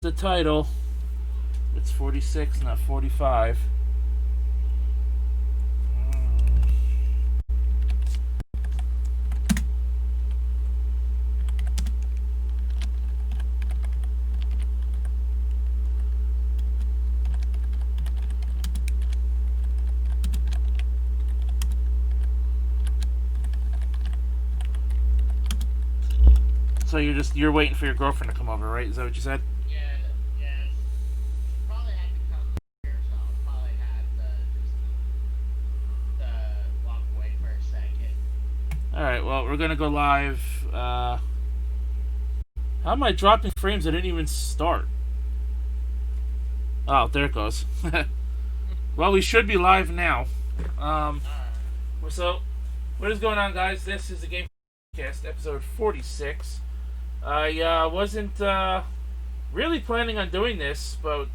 The title. It's 46, not 45. So you're waiting for your girlfriend to come over, right? Is that what you said? Yeah, yeah. Probably had to come here, so I'll probably have to just walk away for a second. All right. Well, we're gonna go live. How am I dropping frames? I didn't even start. Oh, there it goes. Well, we should be live now. Alright. So, what is going on, guys? This is the Game Podcast, episode 46. I wasn't really planning on doing this, but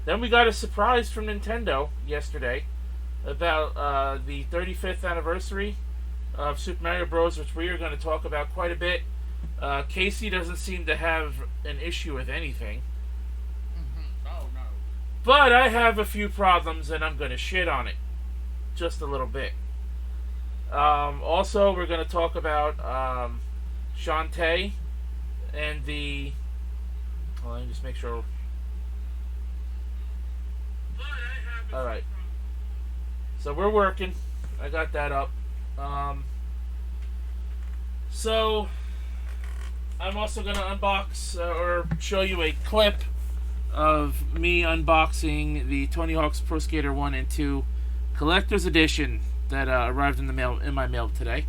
then we got a surprise from Nintendo yesterday about the 35th anniversary of Super Mario Bros., which we are going to talk about quite a bit. Casey doesn't seem to have an issue with anything. Oh, no. But I have a few problems, and I'm going to shit on it just a little bit. Also, we're going to talk about Shantae and the... Well, let me just make sure. Alright. So we're working. I got that up. So, I'm also going to unbox or show you a clip of me unboxing the Tony Hawk's Pro Skater 1 and 2 Collector's Edition that arrived in my mail today.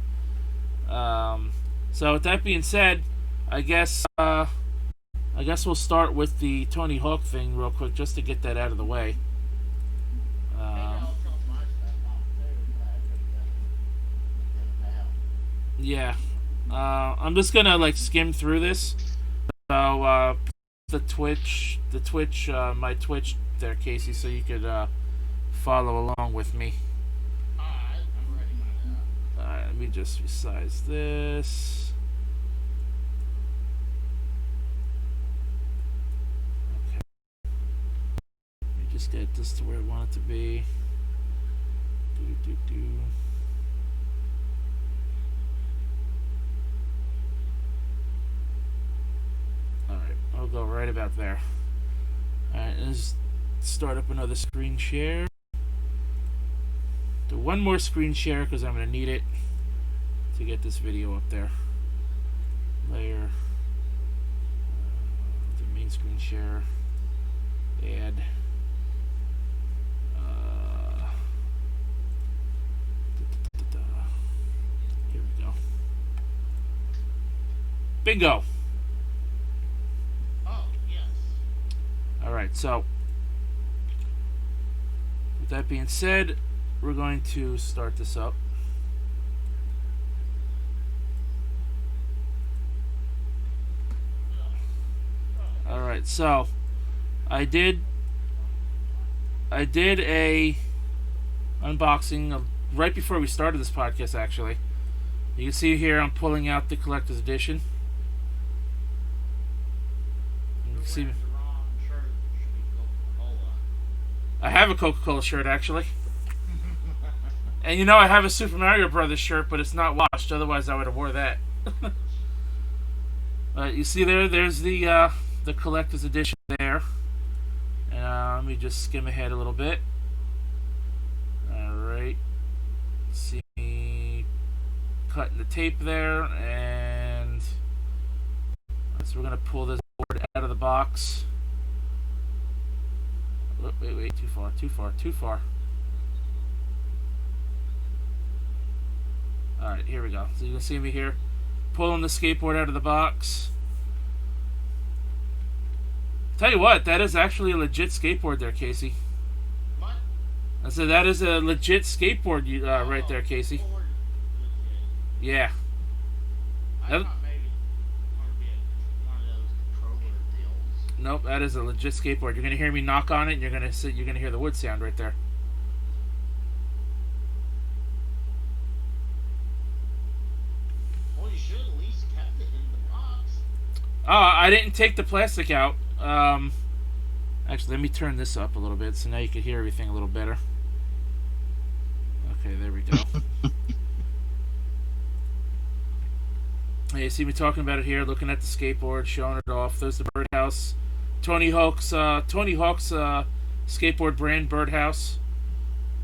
So with that being said, I guess we'll start with the Tony Hawk thing real quick just to get that out of the way. Yeah. I'm just gonna skim through this. So my Twitch there, Casey, so you could follow along with me. Alright, I'm ready by now. Let me just resize this. Okay. Let me just get this to where I want it to be. Alright, I'll go right about there. Alright, let's start up another screen share. Do one more screen share because I'm going to need it to get this video up there. Layer. The main screen share. Add. Here we go. Bingo! Oh, yes. Alright, so with that being said, we're going to start this up. Alright, so I did a unboxing of, right before we started this podcast, actually. You can see here I'm pulling out the collector's edition. You can see The wrong shirt should be Coca-Cola. I have a Coca-Cola shirt, actually. And I have a Super Mario Brothers shirt, but it's not washed. Otherwise, I would have wore that. You see there's the collector's edition there. Let me just skim ahead a little bit. Alright. See me cutting the tape there. And so we're going to pull this board out of the box. Oh, wait, too far. Alright, here we go. So you can see me here pulling the skateboard out of the box. Tell you what, that is actually a legit skateboard there, Casey. What? I said that is a legit skateboard right there, Casey. Yeah. I thought maybe it would be one of those controller deals. Nope, that is a legit skateboard. You're gonna hear me knock on it, and you're gonna hear the wood sound right there. Well, you should at least kept it in the box. I didn't take the plastic out. Actually, let me turn this up a little bit so now you can hear everything a little better. Okay, there we go. You see me talking about it here, looking at the skateboard, showing it off. There's the birdhouse. Tony Hawk's skateboard brand, Birdhouse.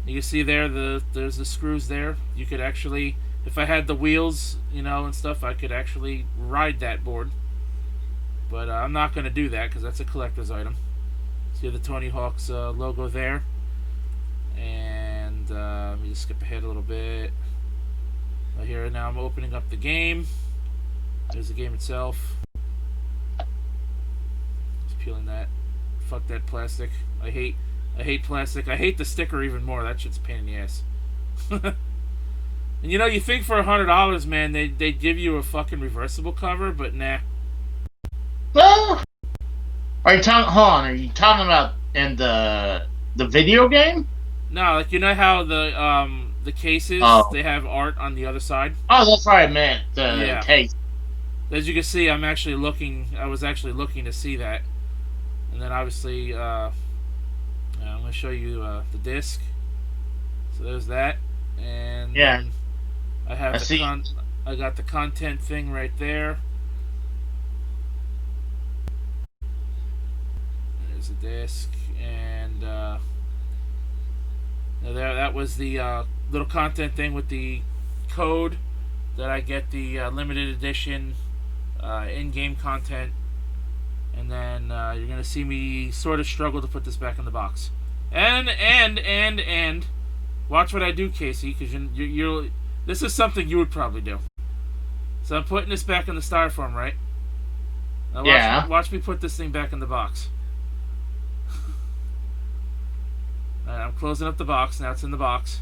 You can see there's the screws there. You could actually, if I had the wheels, and stuff, I could actually ride that board. But I'm not going to do that because that's a collector's item. See the Tony Hawk's logo there. And let me just skip ahead a little bit. Here now I'm opening up the game. There's the game itself. Just peeling that. Fuck that plastic. I hate plastic. I hate the sticker even more. That shit's a pain in the ass. And you think for $100, man, they'd give you a fucking reversible cover, but nah. Well, are you talking about in the video game? No, like how the cases they have art on the other side. Oh, that's what I meant. The case. As you can see, I was actually looking to see that, and then obviously I'm going to show you the disc. So there's that, and I have I got the content thing right there. There's a disc, and that was the little content thing with the code that I get the limited edition in-game content, and then you're gonna see me sort of struggle to put this back in the box. And watch what I do, Casey, because you're this is something you would probably do. So I'm putting this back in the styrofoam, right? Now watch me put this thing back in the box. I'm closing up the box. Now it's in the box.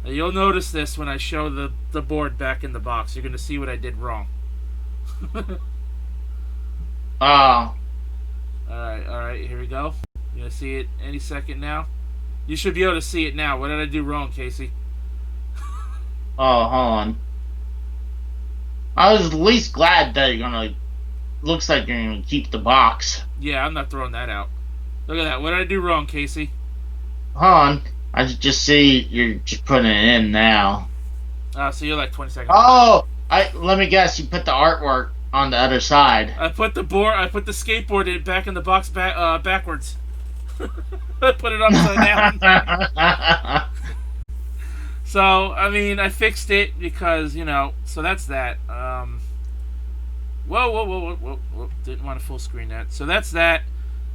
Now you'll notice this when I show the board back in the box. You're going to see what I did wrong. Oh. Alright, here we go. You're going to see it any second now. You should be able to see it now. What did I do wrong, Casey? Oh, hold on. I was at least glad that looks like you're going to keep the box. Yeah, I'm not throwing that out. Look at that. What did I do wrong, Casey? Hold on. I just see you're just putting it in now. So you're like 20 seconds. Oh! Let me guess. You put the artwork on the other side. I put the skateboard back in the box backwards. I put it upside down. So, I mean, I fixed it because, so that's that. Whoa. Didn't want to full screen that. So that's that.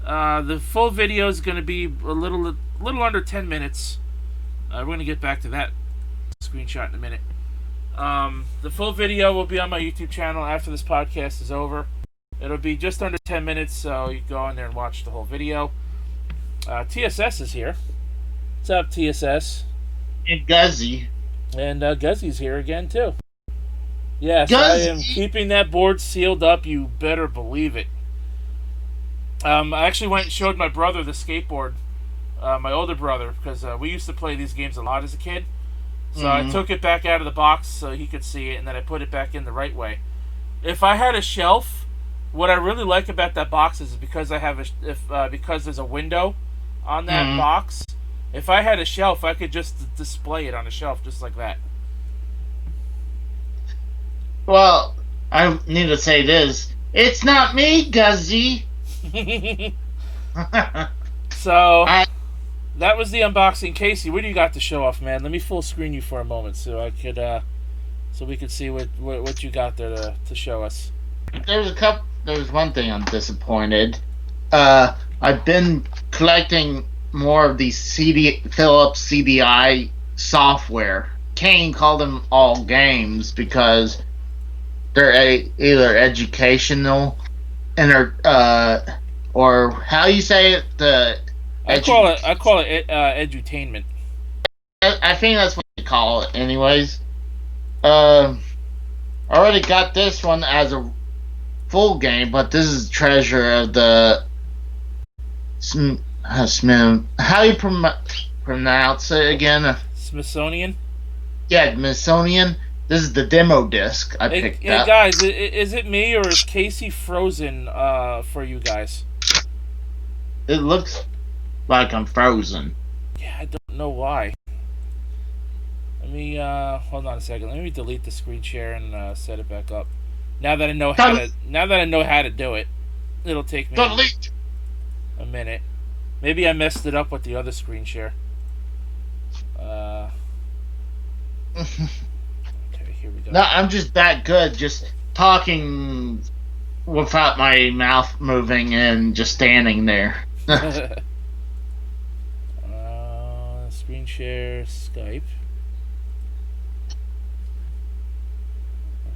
The full video is going to be a little under 10 minutes. We're going to get back to that screenshot in a minute. The full video will be on my YouTube channel after this podcast is over. It'll be just under 10 minutes, so you can go on there and watch the whole video. TSS is here. What's up, TSS? And Guzzy. And Guzzy's here again, too. Yes, Guzzy. I am keeping that board sealed up. You better believe it. I actually went and showed my brother the skateboard, my older brother, because we used to play these games a lot as a kid. So I took it back out of the box so he could see it, and then I put it back in the right way. If I had a shelf, what I really like about that box is because I have because there's a window on that box. If I had a shelf, I could just display it on a shelf just like that. Well, I need to say this. It's not me, Guzzy. So that was the unboxing. Casey, what do you got to show off, man? Let me full screen you for a moment so I could so we could see what you got there to show us. There's one thing I'm disappointed. I've been collecting more of these Philips CDI software. Can't call them all games because they're either educational or how you say it? I call it edutainment. I think that's what you call it, anyways. I already got this one as a full game, but this is Treasure of the how you pronounce it again? Smithsonian. Yeah, Smithsonian. This is the demo disc I picked Hey up. guys, is it me or is Casey frozen for you guys? It looks like I'm frozen. Yeah, I don't know why. Let me hold on a second. Let me delete the screen share and set it back up. Now that I know how to do it, it'll take me Delete. a minute. Maybe I messed it up with the other screen share. Okay, here we go. No, I'm just that good. Just talking without my mouth moving and just standing there. Screen share Skype.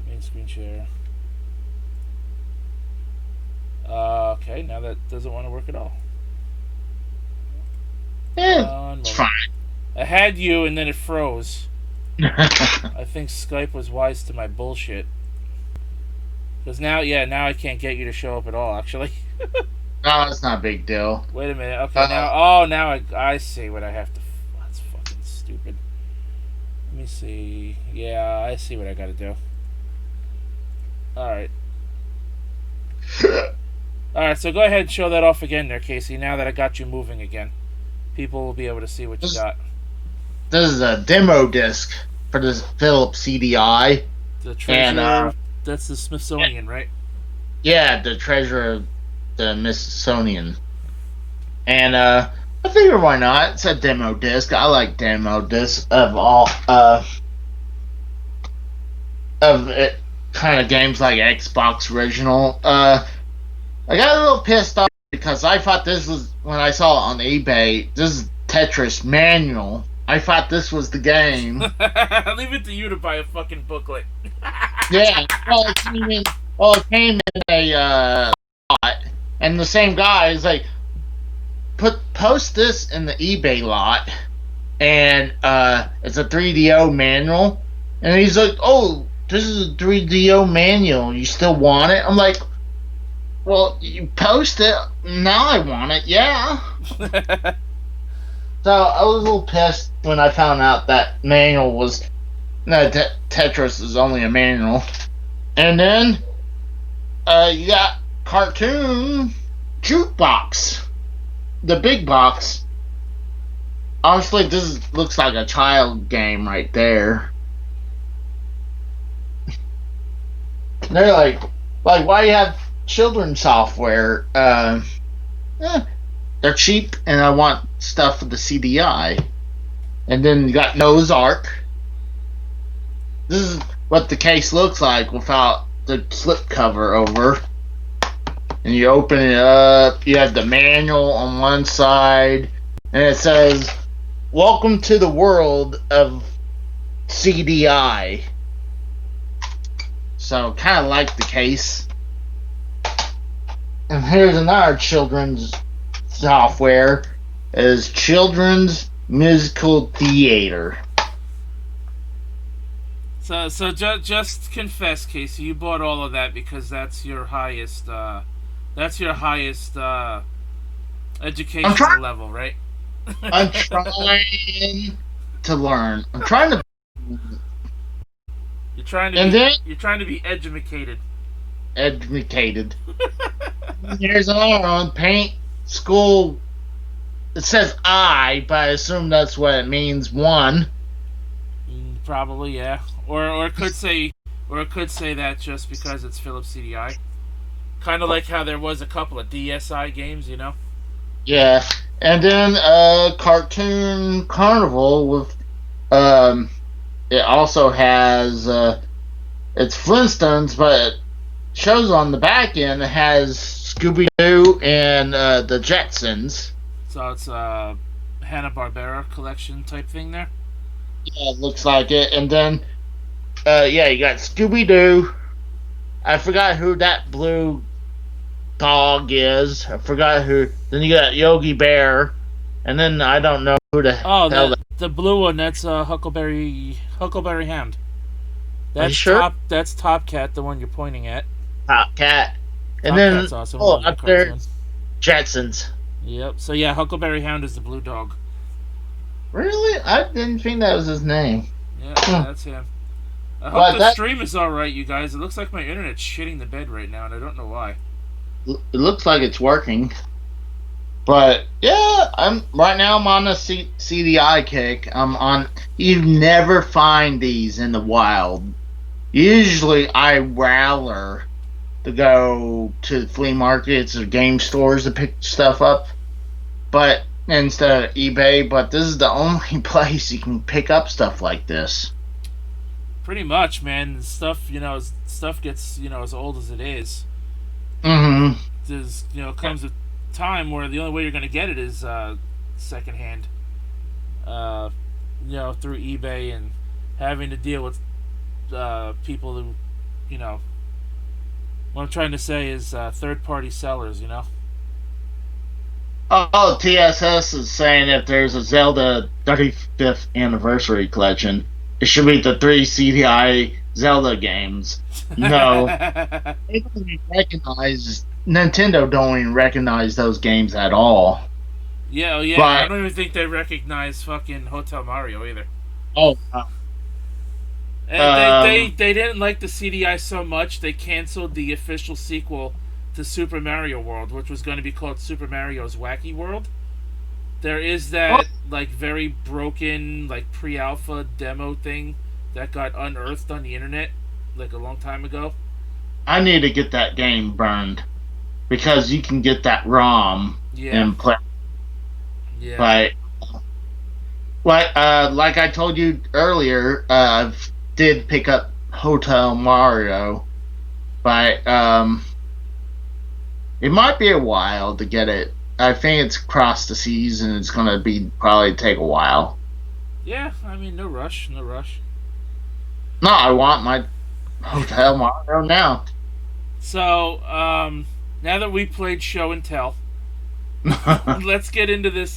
Main screen share. Okay, now that doesn't want to work at all. It's fine. I had you and then it froze. I think Skype was wise to my bullshit. Because now I can't get you to show up at all, actually. No, it's not a big deal. Wait a minute. Okay, now I see what I have to... That's fucking stupid. Let me see. Yeah, I see what I gotta do. Alright. Alright, so go ahead and show that off again there, Casey, now that I got you moving again. People will be able to see what you got. This is a demo disc for this Philips CDI. The treasure... that's the Smithsonian, right? Yeah, the treasure of the Smithsonian. And I figure why not? It's a demo disc. I like demo discs of all of it, kind of games like Xbox original. I got a little pissed off because I thought this was, when I saw it on eBay, this is Tetris manual. I thought this was the game. Leave it to you to buy a fucking booklet. Yeah, well, it came in a lot, and the same guy is like, post this in the eBay lot, and it's a 3DO manual, and he's like, oh, this is a 3DO manual, you still want it? I'm like, well, you post it, now I want it, yeah. So I was a little pissed when I found out that manual was, no, Tetris is only a manual. And then you got Cartoon Jukebox, the big box. Honestly, looks like a child game right there. They're like why do you have children's software? They're cheap, and I want stuff for the CDI. And then you got Noah's Ark. This is what the case looks like without the slipcover over. And you open it up, you have the manual on one side, and it says, "Welcome to the world of CDI." So, kind of like the case. And here's another children's software, is Children's Musical Theater. So just confess, Casey, you bought all of that because that's your highest educational level, right? I'm trying to learn. I'm trying to. You're trying to be educated. Educated. Here's another one. Paint school. It says I, but I assume that's what it means. One. Probably, yeah. Or it could say that just because it's Philips CDI. Kind of like how there was a couple of DSi games, you know. Yeah, and then Cartoon Carnival with it also has it's Flintstones, but it shows on the back end it has Scooby Doo and the Jetsons. So it's a Hanna-Barbera collection type thing there. Yeah, it looks like it. And then yeah, you got Scooby Doo. I forgot who that blue dog is. I forgot who. Then you got Yogi Bear, and then I don't know who the hell. The blue one. That's Huckleberry Hound. That's sure? That's Top Cat, the one you're pointing at. Top Cat. And Top then Cat's awesome. up there, Jetsons. Yep. So yeah, Huckleberry Hound is the blue dog. Really? I didn't think that was his name. Yeah, that's him. I hope But the that stream is alright, you guys. It looks like my internet's shitting the bed right now, and I don't know why. it looks like it's working. But yeah, I'm right now. I'm on a CDI kick. I'm on. You never find these in the wild. Usually, I rather to go to flea markets or game stores to pick stuff up, but instead of eBay. But this is the only place you can pick up stuff like this. Pretty much, man. Stuff, stuff gets, as old as it is. Mm-hmm. There's, comes a time where the only way you're going to get it is secondhand. Uh, through eBay and having to deal with people who, what I'm trying to say is third-party sellers. Oh, TSS is saying if there's a Zelda 35th anniversary collection, it should be the three CDI Zelda games. No, they don't even recognize Nintendo. Don't even recognize those games at all. Yeah, I But don't even think they recognize fucking Hotel Mario either. oh, And they didn't like the CDI so much they canceled the official sequel to Super Mario World, which was going to be called Super Mario's Wacky World. There is that like very broken like pre-alpha demo thing that got unearthed on the internet like a long time ago. I need to get that game burned because you can get that ROM Yeah, and play. yeah. But like I told you earlier, did pick up Hotel Mario, but it might be a while to get it. I think it's across the seas, and it's gonna be probably take a while. Yeah, I mean, no rush, no rush. No, I want my Hotel Mario now. So, now that we played Show and Tell, let's get into this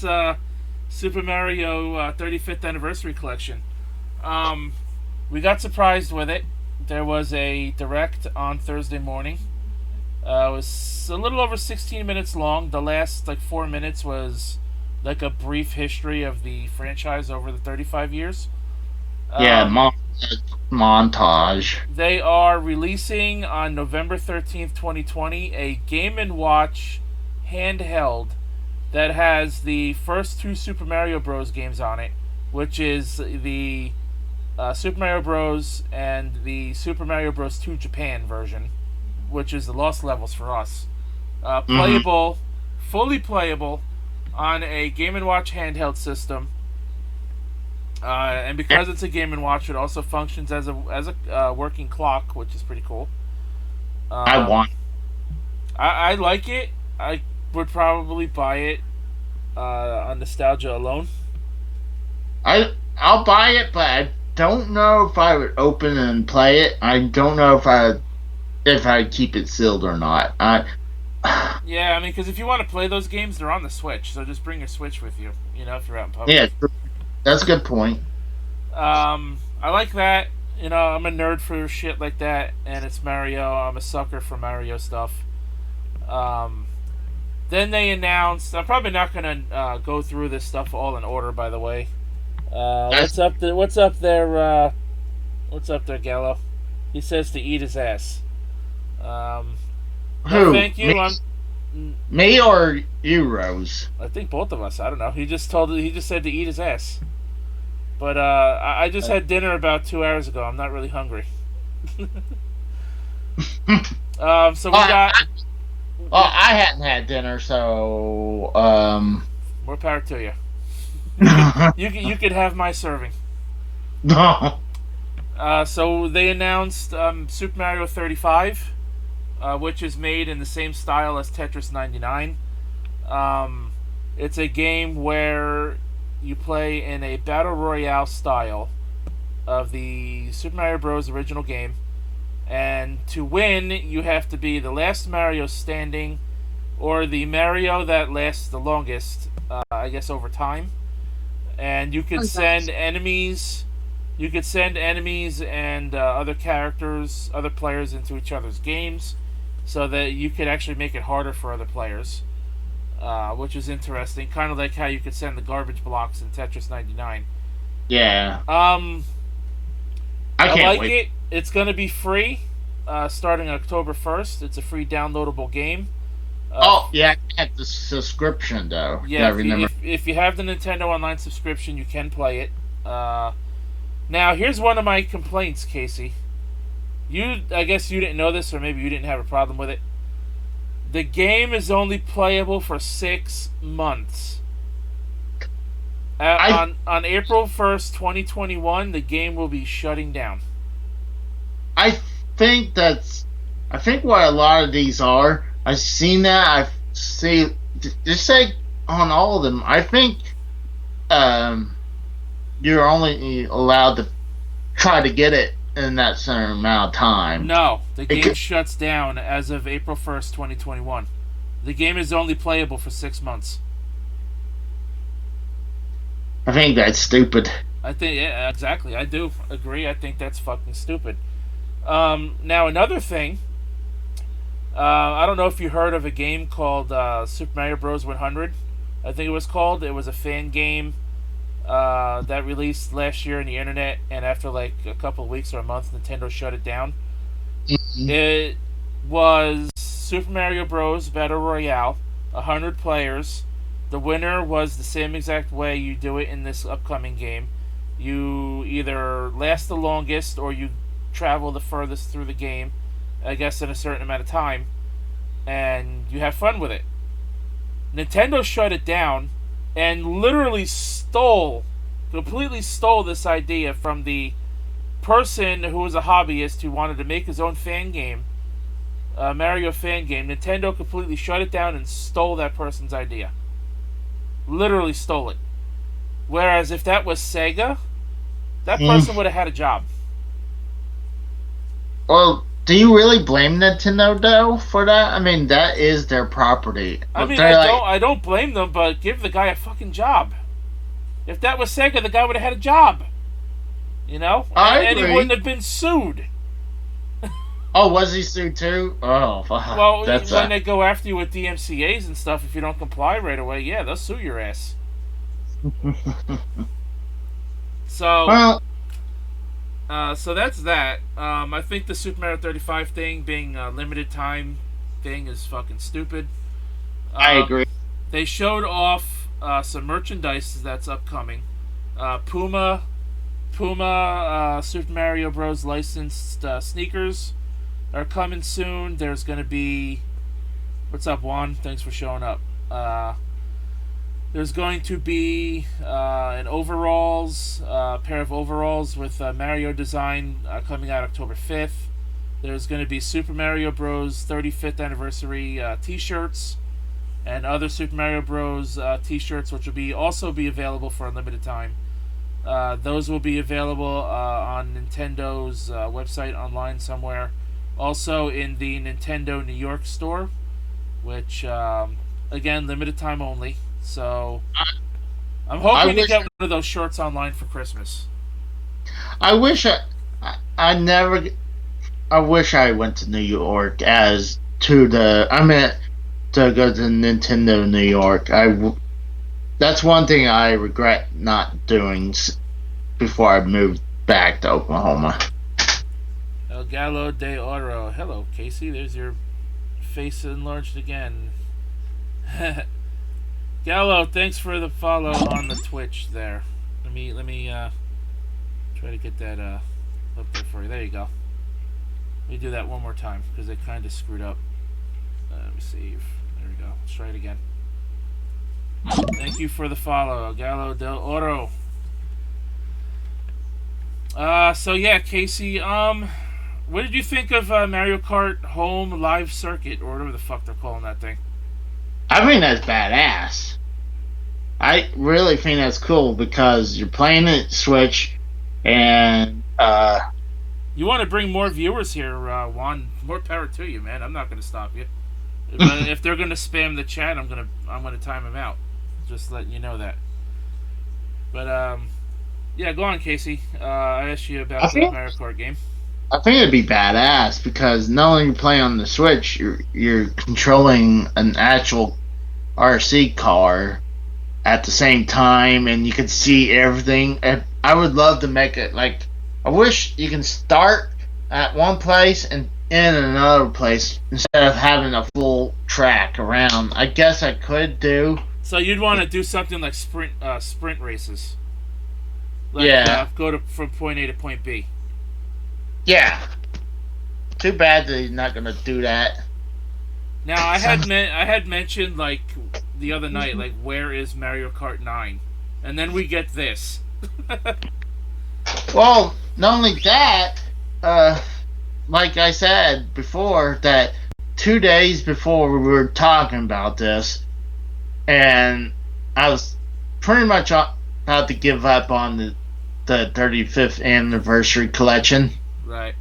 Super Mario 35th Anniversary Collection. We got surprised with it. There was a direct on Thursday morning. It was a little over 16 minutes long. The last 4 minutes was like a brief history of the franchise over the 35 years. Yeah, montage. They are releasing on November 13th, 2020, a Game & Watch handheld that has the first two Super Mario Bros. Games on it, which is the Super Mario Bros. And the Super Mario Bros. 2 Japan version, which is the Lost Levels for us. Playable, fully playable, on a Game & Watch handheld system. And because it's a Game & Watch, it also functions as a working clock, which is pretty cool. I want. I like it. I would probably buy it on nostalgia alone. I'll buy it, but I don't know if I would open and play it. I don't know if I'd keep it sealed or not. Yeah, I mean, because if you want to play those games, they're on the Switch, so just bring your Switch with you. If you're out in public. Yeah, that's a good point. I like that. I'm a nerd for shit like that, and it's Mario. I'm a sucker for Mario stuff. Then they announced. I'm probably not gonna go through this stuff all in order. By the way, what's up there? What's up there, Gallo? He says to eat his ass. Who? Thank you. Me or you, Rose? I think both of us. I don't know. He just said to eat his ass. But I just had dinner about 2 hours ago. I'm not really hungry. So we got. I hadn't had dinner, so More power to you. You could have my serving. No. So they announced Super Mario 35, which is made in the same style as Tetris 99. It's a game where you play in a battle royale style of the Super Mario Bros. Original game, and to win, you have to be the last Mario standing, or the Mario that lasts the longest, I guess, over time. And you could send enemies. You could send enemies and other characters, other players into each other's games, so that you could actually make it harder for other players, which is interesting. Kind of like how you could send the garbage blocks in Tetris 99. Yeah. I can't like wait. it. It's going to be free starting October 1st. It's a free downloadable game. Oh yeah, I had the subscription though. Yeah, Yeah, I remember. if you have the Nintendo Online subscription, you can play it. Now, here's one of my complaints, Casey. I guess you didn't know this, or maybe you didn't have a problem with it. The game is only playable for 6 months. On April 1st, 2021, the game will be shutting down. I think I think what a lot of these are. I've seen that. I've seen just say on all of them. I think you're only allowed to try to get it in that certain amount of time. No, the game shuts down as of April 1st, 2021. The game is only playable for 6 months. I think that's stupid. I think, yeah, exactly. I do agree. I think that's fucking stupid. Now, another thing. I don't know if you heard of a game called Super Mario Bros. 100. I think it was called. It was a fan game that released last year on the internet, and after like a couple of weeks or a month, Nintendo shut it down. Mm-hmm. It was Super Mario Bros. Battle Royale, 100 players. The winner was the same exact way you do it in this upcoming game. You either last the longest or you travel the furthest through the game, I guess in a certain amount of time, and you have fun with it. Nintendo shut it down and literally completely stole this idea from the person who was a hobbyist who wanted to make his own fan game, Mario fan game. Nintendo completely shut it down and stole that person's idea. Literally stole it. Whereas if that was Sega, that person would have had a job. Well, do you really blame Nintendo though for that? I mean, that is their property. I mean, I don't blame them, but give the guy a fucking job. If that was Sega, the guy would have had a job. You know? And he wouldn't have been sued. Oh, was he sued too? Oh, fuck. Well, when they go after you with DMCA's and stuff, if you don't comply right away, yeah, they'll sue your ass. So, so that's that. I think the Super Mario 35 thing being a limited time thing is fucking stupid. I agree. They showed off some merchandise that's upcoming. Puma, Super Mario Bros. Licensed sneakers are coming soon. There's going to be... What's up, Juan? Thanks for showing up. There's going to be pair of overalls with Mario design coming out October 5th. There's going to be Super Mario Bros. 35th anniversary t-shirts and other Super Mario Bros. T-shirts, which will also be available for a limited time. Those will be available on Nintendo's website online somewhere. Also in the Nintendo New York store, which, again, limited time only. So, I'm hoping to get one of those shorts online for Christmas. I wish I wish I went to New York to go to Nintendo New York. That's one thing I regret not doing before I moved back to Oklahoma. El Gallo de Oro. Hello, Casey. There's your face enlarged again. Gallo, thanks for the follow on the Twitch there. Let me try to get that up there for you. There you go. Let me do that one more time because it kind of screwed up. Let me see. There we go. Let's try it again. Thank you for the follow, Gallo del Oro. So yeah, Casey. What did you think of Mario Kart Home Live Circuit, or whatever the fuck they're calling that thing? I think that's badass. I really think that's cool because you're playing it Switch, and you want to bring more viewers here, Juan. More power to you, man. I'm not going to stop you. But if they're going to spam the chat, I'm gonna time them out. Just letting you know that. But yeah, go on, Casey. I asked you about the Mario Kart game. I think it'd be badass because not only you play on the Switch, you're controlling an actual RC car at the same time, and you can see everything. And I would love to make it like. I wish you can start at one place and in another place instead of having a full track around. I guess I could do. So you'd want to do something like sprint races, like Yeah, go to from point A to point B. yeah. Too bad that he's not gonna do that. Now Some- I had mentioned like the other night, like where is Mario Kart 9, and then we get this. Well, not only that, uh, like I said before, that 2 days before we were talking about this, and I was pretty much about to give up on the 35th anniversary collection Right.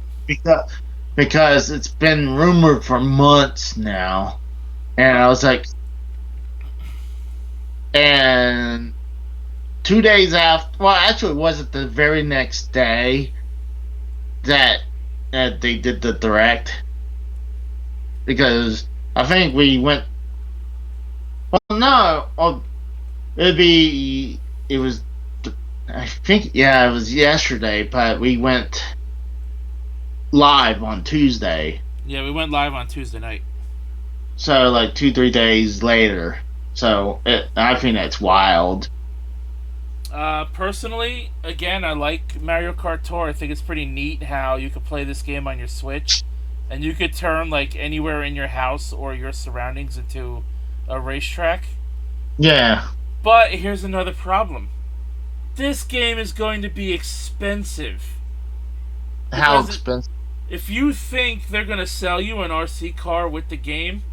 because it's been rumored for months now, and I was like, and 2 days after, well, actually, it wasn't the very next day that they did the direct because I think we went. Well, no, it was. I think yeah, it was yesterday, but we went live on Tuesday. Yeah, we went live on Tuesday night. So like 2-3 days later. So I think that's wild. Personally, again, I like Mario Kart Tour. I think it's pretty neat how you could play this game on your Switch, and you could turn like anywhere in your house or your surroundings into a racetrack. Yeah. But here's another problem. This game is going to be expensive. How Because expensive? if you think they're going to sell you an RC car with the game,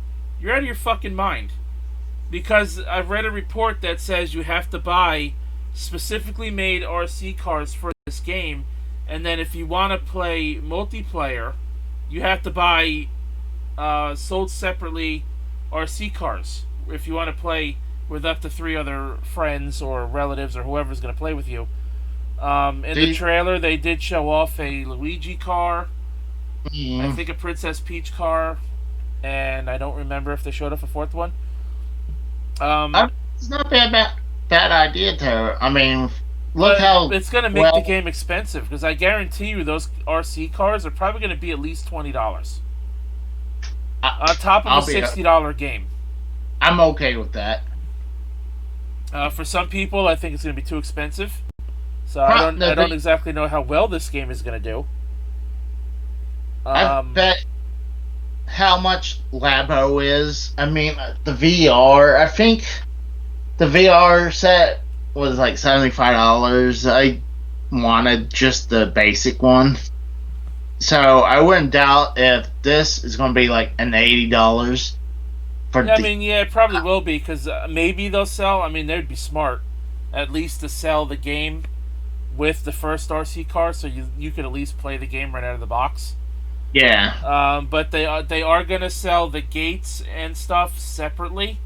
you're out of your fucking mind. Because I've read a report that says you have to buy specifically made RC cars for this game, and then if you want to play multiplayer, you have to buy sold separately RC cars if you want to play with up to 3 other friends or relatives or whoever's going to play with you. In the trailer, they did show off a Luigi car, I think a Princess Peach car, and I don't remember if they showed off a fourth one. It's not bad idea, Tara. I mean, look But how it's going to make well. the game expensive because I guarantee you those RC cars are probably going to be at least $20 on top of I'll a be. $60 game. I'm okay with that. For some people, I think it's going to be too expensive. So Pro- I don't exactly know how well this game is going to do. I bet how much Labo is. I mean, the VR. I think the VR set was like $75. I wanted just the basic one, so I wouldn't doubt if this is going to be like an $80 for. Yeah, I mean, yeah, it probably will be because maybe they'll sell. I mean, they'd be smart, at least to sell the game with the first RC car, so you could at least play the game right out of the box. Yeah. But they are gonna sell the gates and stuff separately.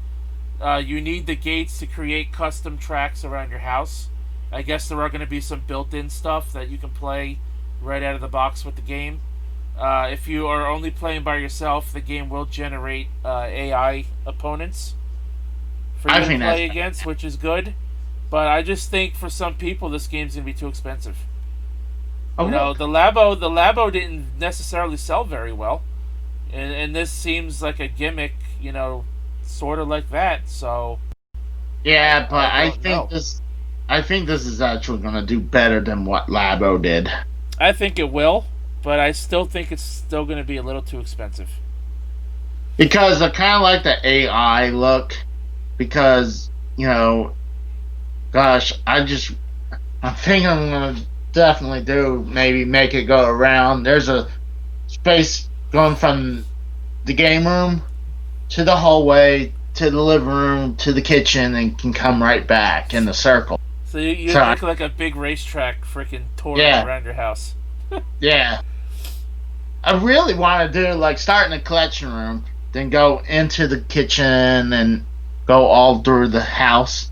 You need the gates to create custom tracks around your house. I guess there are going to be some built-in stuff that you can play right out of the box with the game. If you are only playing by yourself, the game will generate AI opponents for you to play against, which is good. But I just think for some people, this game's going to be too expensive. You know, the Labo didn't necessarily sell very well, and this seems like a gimmick. You know, sort of like that. So Yeah, but I don't think know. this is actually going to do better than what Labo did. I think it will, but I still think it's still going to be a little too expensive. Because I kind of like the AI look. Because, gosh, I think I'm going to definitely do maybe make it go around. There's a space going from the game room to the hallway to the living room to the kitchen and can come right back in the circle. So you So make like a big racetrack freaking touring Yeah. around your house. Yeah. I really want to do like start in the collection room, then go into the kitchen and go all through the house.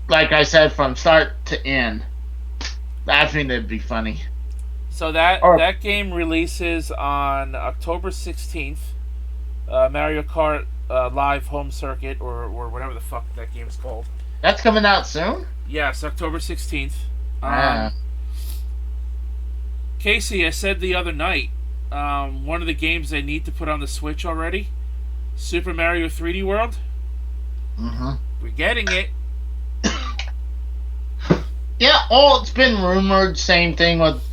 Like I said, from start to end. I think that'd be funny. So that Or- that game releases on October 16th. Mario Kart Live Home Circuit or whatever the fuck that game is called. That's coming out soon? Yes, October 16th. Ah. Casey, I said the other night, one of the games they need to put on the Switch already, Super Mario 3D World. Mm-hmm. We're getting it. Yeah, it's been rumored. Same thing with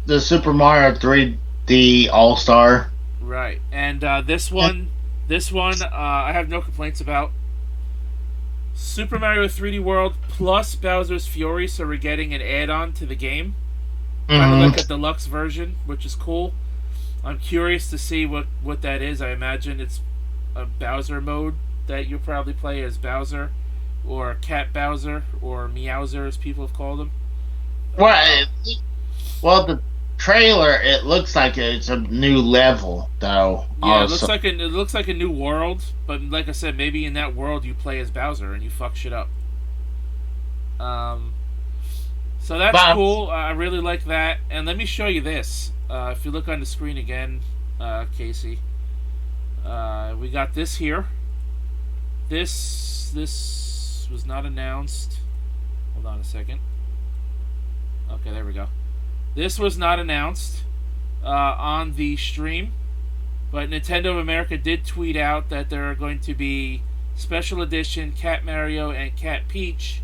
the Super Mario 3D All Star. Right, and this one, I have no complaints about. Super Mario 3D World plus Bowser's Fury, so we're getting an add-on to the game, kind of like a deluxe version, which is cool. I'm curious to see what that is. I imagine it's a Bowser mode that you'll probably play as Bowser, or Cat Bowser, or Meowser as people have called him. Well, the trailer, it looks like it's a new level, though. Yeah, it looks like a new world, but like I said, maybe in that world you play as Bowser and you fuck shit up. So that's cool. I really like that. And let me show you this. If you look on the screen again, Casey, we got this here. This was not announced. Hold on a second. Okay, there we go. This was not announced on the stream, but Nintendo of America did tweet out that there are going to be special edition Cat Mario and Cat Peach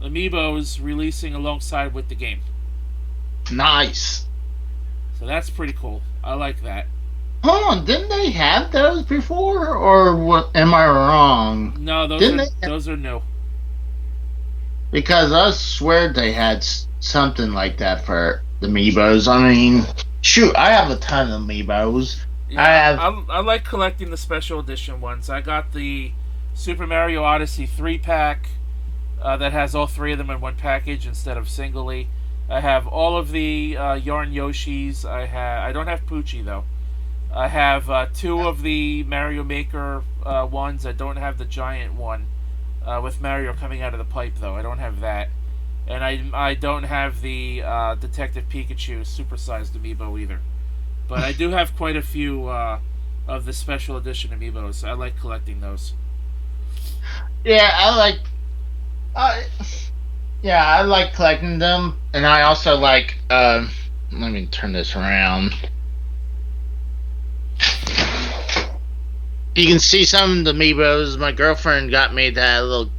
amiibos releasing alongside with the game. Nice. So that's pretty cool. I like that. Hold on, didn't they have those before, or what? Am I wrong? No, those are new. Because I swear they had something like that for the amiibos. I mean, shoot, I have a ton of amiibos. Yeah, I like collecting the special edition ones. I got the Super Mario Odyssey 3-pack that has all three of them in one package instead of singly. I have all of the Yarn Yoshis. I don't have Poochie though. I have two of the Mario Maker ones. I don't have the giant one with Mario coming out of the pipe though. I don't have that. And I don't have the Detective Pikachu supersized amiibo either. But I do have quite a few of the special edition amiibos. I like collecting those. Yeah, I like collecting them, and I also like. Let me turn this around. You can see some of the amiibos. My girlfriend got me that little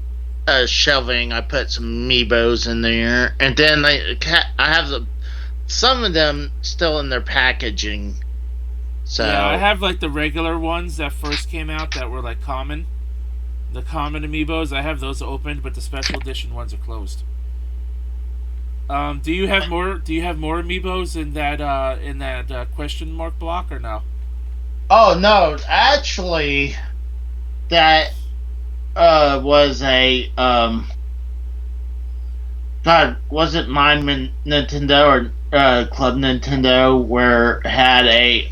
shelving. I put some amiibos in there, and then I have some of them still in their packaging. So yeah, I have like the regular ones that first came out that were like common. The common amiibos, I have those opened, but the special edition ones are closed. Do you have more? Do you have more amiibos in that question mark block or no? Oh no, actually, that was a God, was it mine Nintendo or Club Nintendo where it had a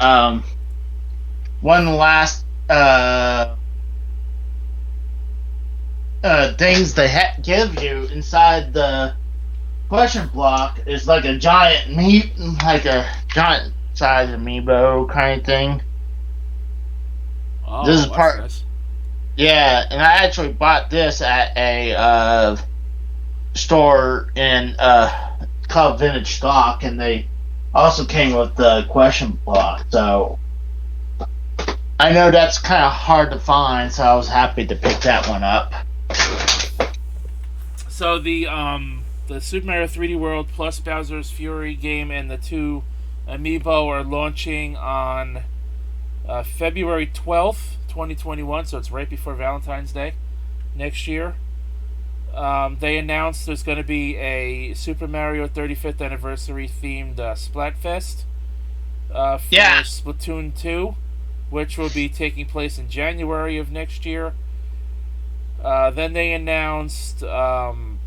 one of the last things they give you inside the question block is like a giant giant size amiibo kind of thing. Oh, this is part. Nice. Yeah, and I actually bought this at a store in called Vintage Stock, and they also came with the question block. So I know that's kind of hard to find, so I was happy to pick that one up. So the Super Mario 3D World plus Bowser's Fury game and the two amiibo are launching on February 12th, 2021, so it's right before Valentine's Day next year. They announced there's going to be a Super Mario 35th Anniversary themed Splatfest for Splatoon 2, which will be taking place in January of next year. Then they announced... am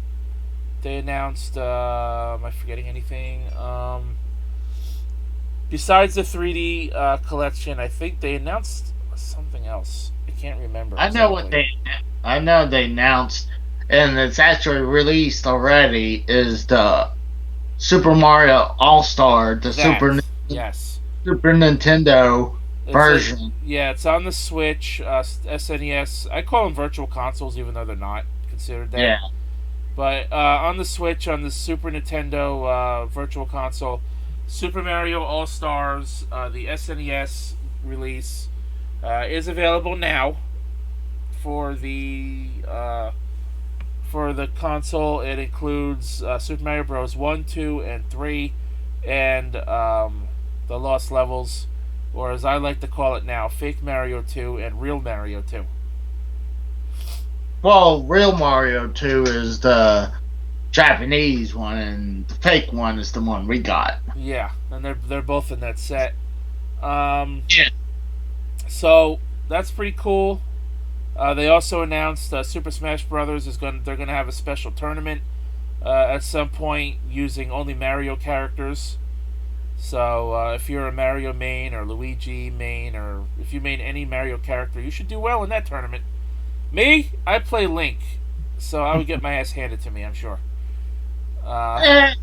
I forgetting anything? Besides the 3D collection, I think they announced something else. I can't remember. I know they announced, and it's actually released already, is the Super Mario All-Star, Super Nintendo version. It's on the Switch, SNES. I call them virtual consoles, even though they're not considered that. Yeah. But on the Switch, on the Super Nintendo Virtual Console, Super Mario All Stars, the SNES release, is available now for the console. It includes Super Mario Bros. 1, 2, and 3, and the Lost Levels, or as I like to call it now, Fake Mario 2 and Real Mario 2. Well, Real Mario 2 is the Japanese one, and the fake one is the one we got. Yeah, and they're both in that set. Um, Yeah. so that's pretty cool. They also announced Super Smash Brothers they're gonna have a special tournament at some point using only Mario characters. So if you're a Mario main or Luigi main, or if you main any Mario character, you should do well in that tournament. Me, I play Link, so I would get my ass handed to me, I'm sure. Eh,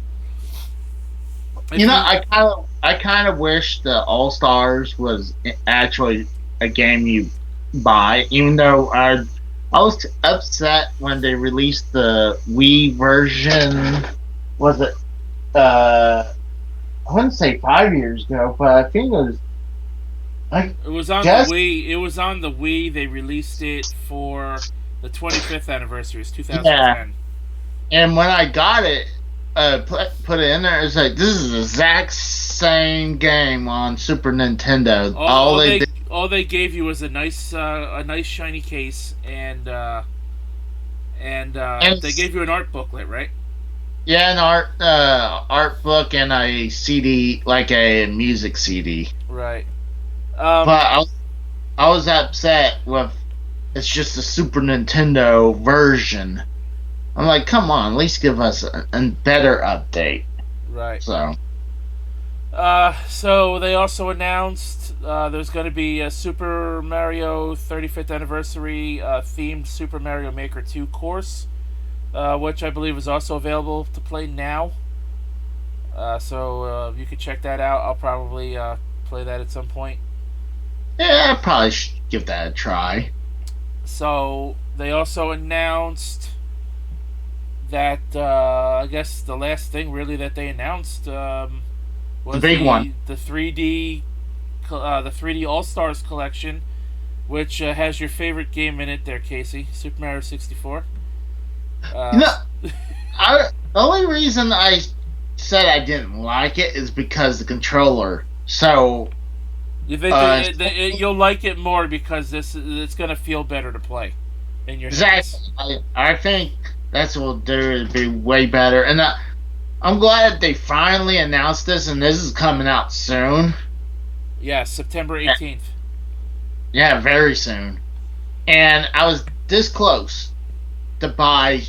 I kind of wish the All Stars was actually a game you buy. Even though I was upset when they released the Wii version. Was it? I wouldn't say 5 years ago, but I think it was. I It was on guess the Wii. It was on the Wii. They released it for the 25th anniversary. It's yeah. 2010. And when I got it, put it in there, it's like this is the exact same game on Super Nintendo. All they gave you was a nice shiny case, and And they gave you an art booklet, right? yeah, an art book and a CD, like a music CD. Right. But I was upset with it's just a Super Nintendo version. I'm like, come on, at least give us a better update. Right. So they also announced there's going to be a Super Mario 35th anniversary themed Super Mario Maker 2 course, which I believe is also available to play now. So you can check that out. I'll probably play that at some point. Yeah, I probably should give that a try. So they also announced that I guess the last thing really that they announced was The big one. the 3D All Stars collection, which has your favorite game in it there, Casey, Super Mario 64. You know, the only reason I said I didn't like it is because the controller. So You think you'll like it more because it's gonna feel better to play in your exactly, hands. I think that's what will do it be way better. And I'm glad that they finally announced this, and this is coming out soon. Yeah, September 18th. Yeah, very soon. And I was this close to buy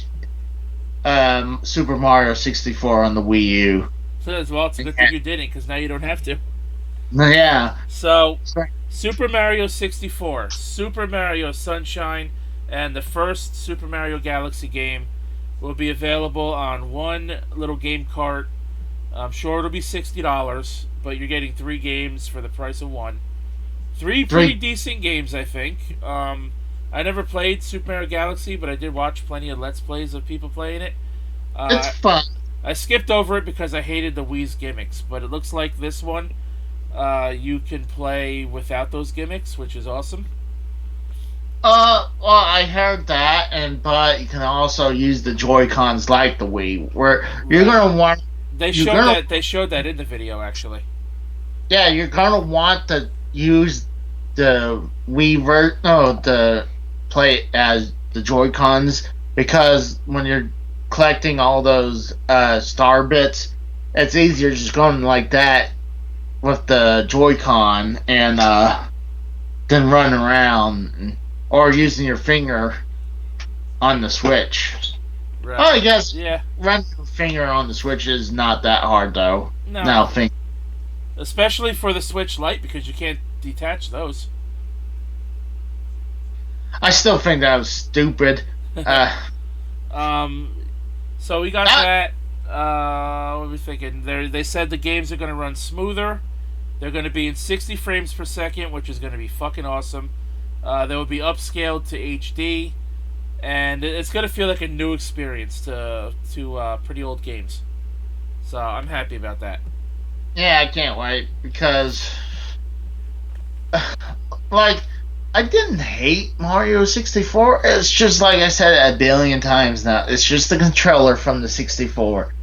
Super Mario 64 on the Wii U. Well, it's a good thing you didn't, because now you don't have to. Yeah. So, Super Mario 64, Super Mario Sunshine, and the first Super Mario Galaxy game will be available on one little game cart. I'm sure it'll be $60, but you're getting 3 games for the price of one. Three pretty decent games, I think. I never played Super Mario Galaxy, but I did watch plenty of Let's Plays of people playing it. It's fun. I skipped over it because I hated the Wii's gimmicks, but it looks like this one you can play without those gimmicks, which is awesome. Well, I heard that, but you can also use the Joy Cons like the Wii, where you're gonna want. They showed that in the video, actually. Yeah, you're gonna want to use the to play it as the Joy Cons, because when you're collecting all those star bits, it's easier just going like that with the Joy-Con and then running around or using your finger on the Switch. Right. Oh, I guess Yeah. running your finger on the Switch is not that hard though. No. Especially for the Switch Lite, because you can't detach those. I still think that was stupid. So we got that. What are we thinking? They said the games are going to run smoother. They're going to be in 60 frames per second, which is going to be fucking awesome. They will be upscaled to HD, and it's going to feel like a new experience to pretty old games. So I'm happy about that. Yeah, I can't wait because, like, I didn't hate Mario 64. It's just like I said a billion times now. It's just the controller from the 64,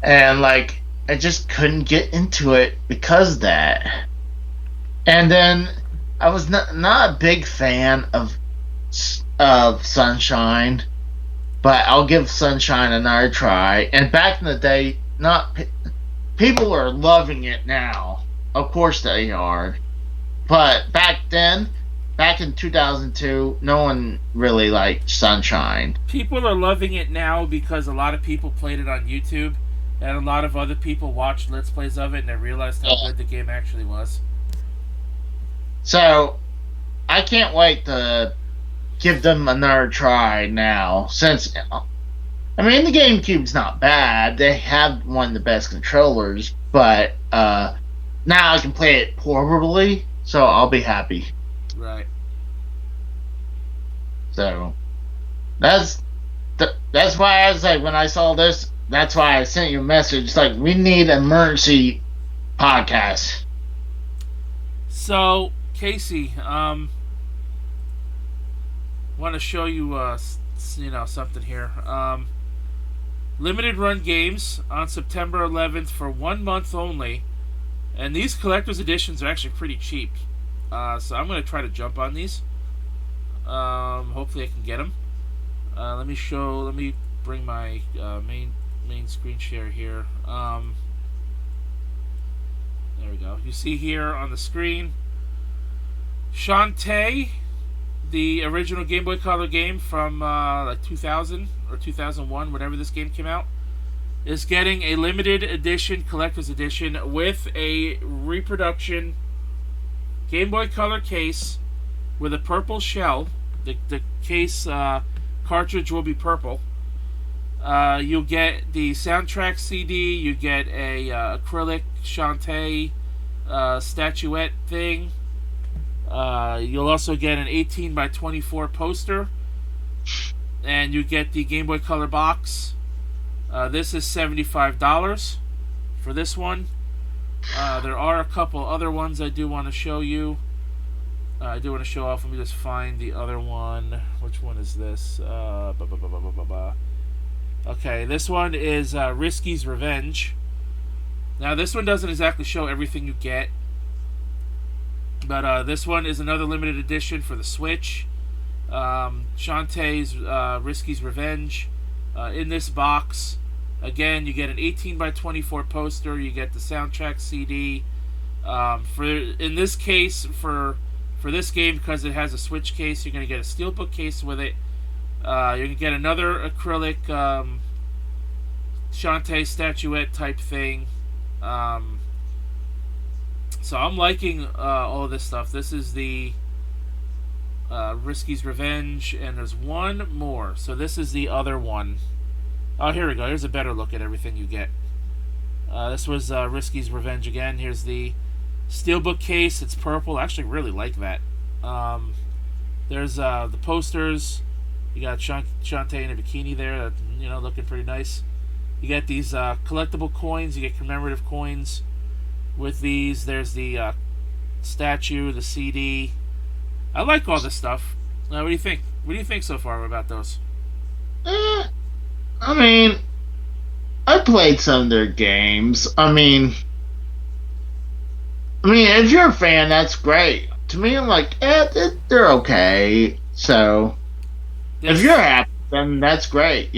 and like I just couldn't get into it because of that. And then I was not a big fan of Sunshine, but I'll give Sunshine another try. And back in the day, not people are loving it now. Of course they are. But back then, back in 2002, no one really liked Sunshine. People are loving it now because a lot of people played it on YouTube, and a lot of other people watched Let's Plays of it, and they realized how Yeah. good the game actually was. So I can't wait to give them another try now. Since I mean the GameCube's not bad. They have one of the best controllers, but now I can play it portably, so I'll be happy. Right. So that's that's why I was like when I saw this. That's why I sent you a message. It's like we need an emergency podcast. So, Casey, want to show you, something here. Limited run games on September 11th for 1 month only, and these collector's editions are actually pretty cheap. So I'm going to try to jump on these. Hopefully I can get them. Let me bring my main screen share here. There we go. You see here on the screen, Shantae, the original Game Boy Color game from like 2000 or 2001, whenever this game came out, is getting a limited edition, collector's edition, with a reproduction Game Boy Color case with a purple shell. The case cartridge will be purple. You'll get the soundtrack CD. You get a acrylic Shantae statuette thing. You'll also get an 18 by 24 poster, and you get the Game Boy Color box. This is $75 for this one. There are a couple other ones I do want to show you. I do want to show off. Let me just find the other one. Which one is this? Okay, this one is Risky's Revenge. Now, this one doesn't exactly show everything you get, but this one is another limited edition for the Switch. Shantae's Risky's Revenge. In this box, again, you get an 18 by 24 poster. You get the soundtrack CD. In this case, for this game, because it has a Switch case, you're going to get a steelbook case with it. You're going to get another acrylic Shantae statuette type thing. So I'm liking all of this stuff. This is the Risky's Revenge, and there's one more. So this is the other one. Oh, here we go. Here's a better look at everything you get. This was Risky's Revenge again. Here's the steelbook case. It's purple. I actually really like that. There's the posters. You got Shantae in a bikini there, looking pretty nice. You get these collectible coins. You get commemorative coins with these. There's the statue, the CD. I like all this stuff. What do you think? What do you think so far about those? I mean, I played some of their games. I mean, if you're a fan, that's great. To me, I'm like, they're okay. So, if you're happy, then that's great.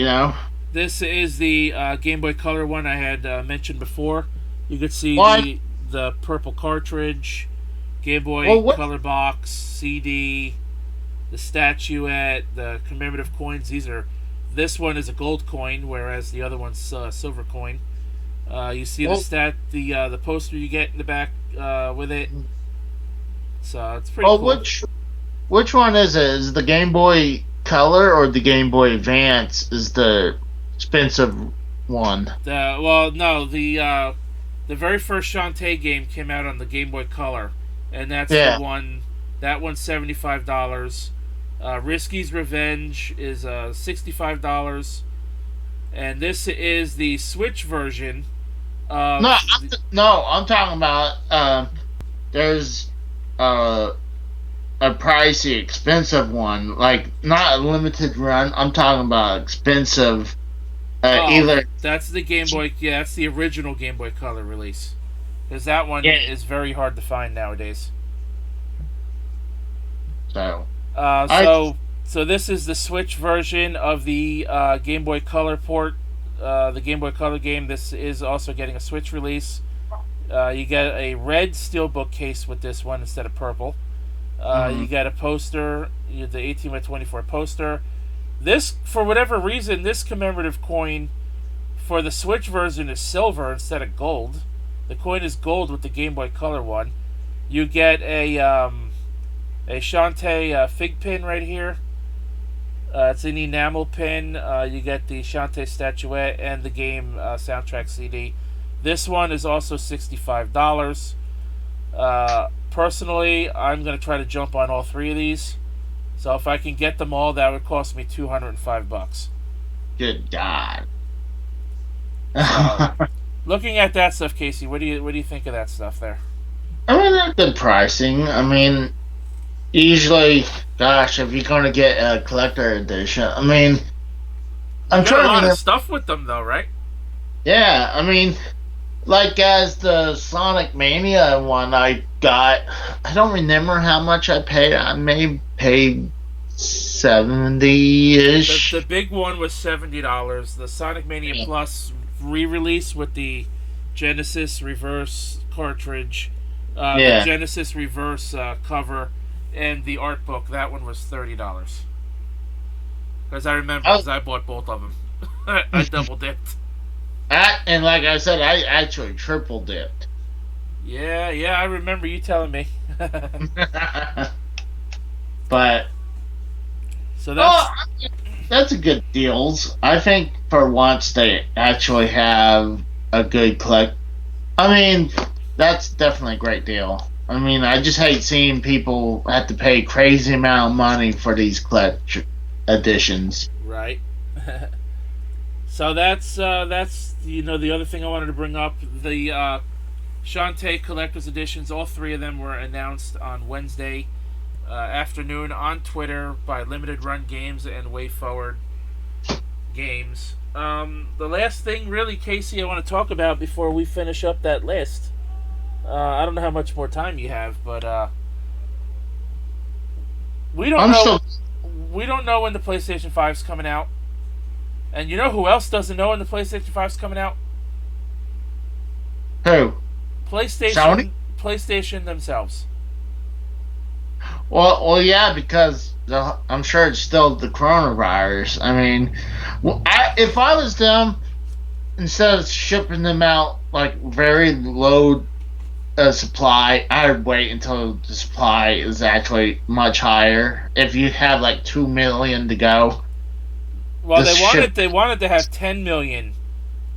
This is the Game Boy Color one I had mentioned before. You could see the purple cartridge, Game Boy Color box, CD, the statuette, the commemorative coins. This one is a gold coin, whereas the other one's a silver coin. You see the poster you get in the back with it. So it's pretty cool. Which one is it? Is the Game Boy Color or the Game Boy Advance is the expensive one? The very first Shantae game came out on the Game Boy Color, and that's the one. That one's $75. Risky's Revenge is $65, and this is the Switch version Uh, I'm talking about there's uh, a pricey, expensive one, like not a limited run. I'm talking about expensive. oh, Either that's the Game Boy. Yeah, that's the original Game Boy Color release. Because that one yeah. is very hard to find nowadays. So Uh, I so so this is the Switch version of the Game Boy Color port, the Game Boy Color game. This is also getting a Switch release. You get a red steelbook case with this one instead of purple. You get a poster, the 18 by 24 poster. This, for whatever reason, this commemorative coin for the Switch version is silver instead of gold. The coin is gold with the Game Boy Color one. You get a Shantae fig pin right here. It's an enamel pin. You get the Shantae statuette and the game soundtrack CD. This one is also $65. Personally, I'm going to try to jump on all three of these. So if I can get them all, that would cost me $205. good God. So, looking at that stuff, Casey, what do you think of that stuff there? I mean, they're good pricing. I mean, usually, gosh, if you're going to get a collector edition, I mean, You I'm got a trying to lot of remember. stuff with them, though, right? Yeah, I mean, like as the Sonic Mania one I got, I don't remember how much I paid. I may pay 70 The ish. big one was $70. The Sonic Mania Yeah. Plus re-release with the Genesis reverse cartridge, the Yeah. Genesis reverse cover, and the art book. That one was $30. Because I remember, Oh, because I bought both of them. I double dipped. and like I said, I actually triple dipped. Yeah, yeah, I remember you telling me. But So oh, that's that's a good deals. I think for once they actually have a good collect. I mean, that's definitely a great deal. I mean, I just hate seeing people have to pay crazy amount of money for these collect editions. right. So that's the other thing I wanted to bring up. The Shantae collector's editions. All three of them were announced on Wednesday afternoon on Twitter by Limited Run Games and Way Forward Games. The last thing, really, Casey, I want to talk about before we finish up that list. I don't know how much more time you have, but we don't I'm know. still We don't know when the PlayStation 5's coming out. And you know who else doesn't know when the PlayStation 5's coming out? who PlayStation. Sony. PlayStation themselves. Well, yeah, because I'm sure it's still the coronavirus. I mean, if I was them, instead of shipping them out like very low supply, I would wait until the supply is actually much higher. If you have like 2 million to go, Well, just ship. they wanted to have 10 million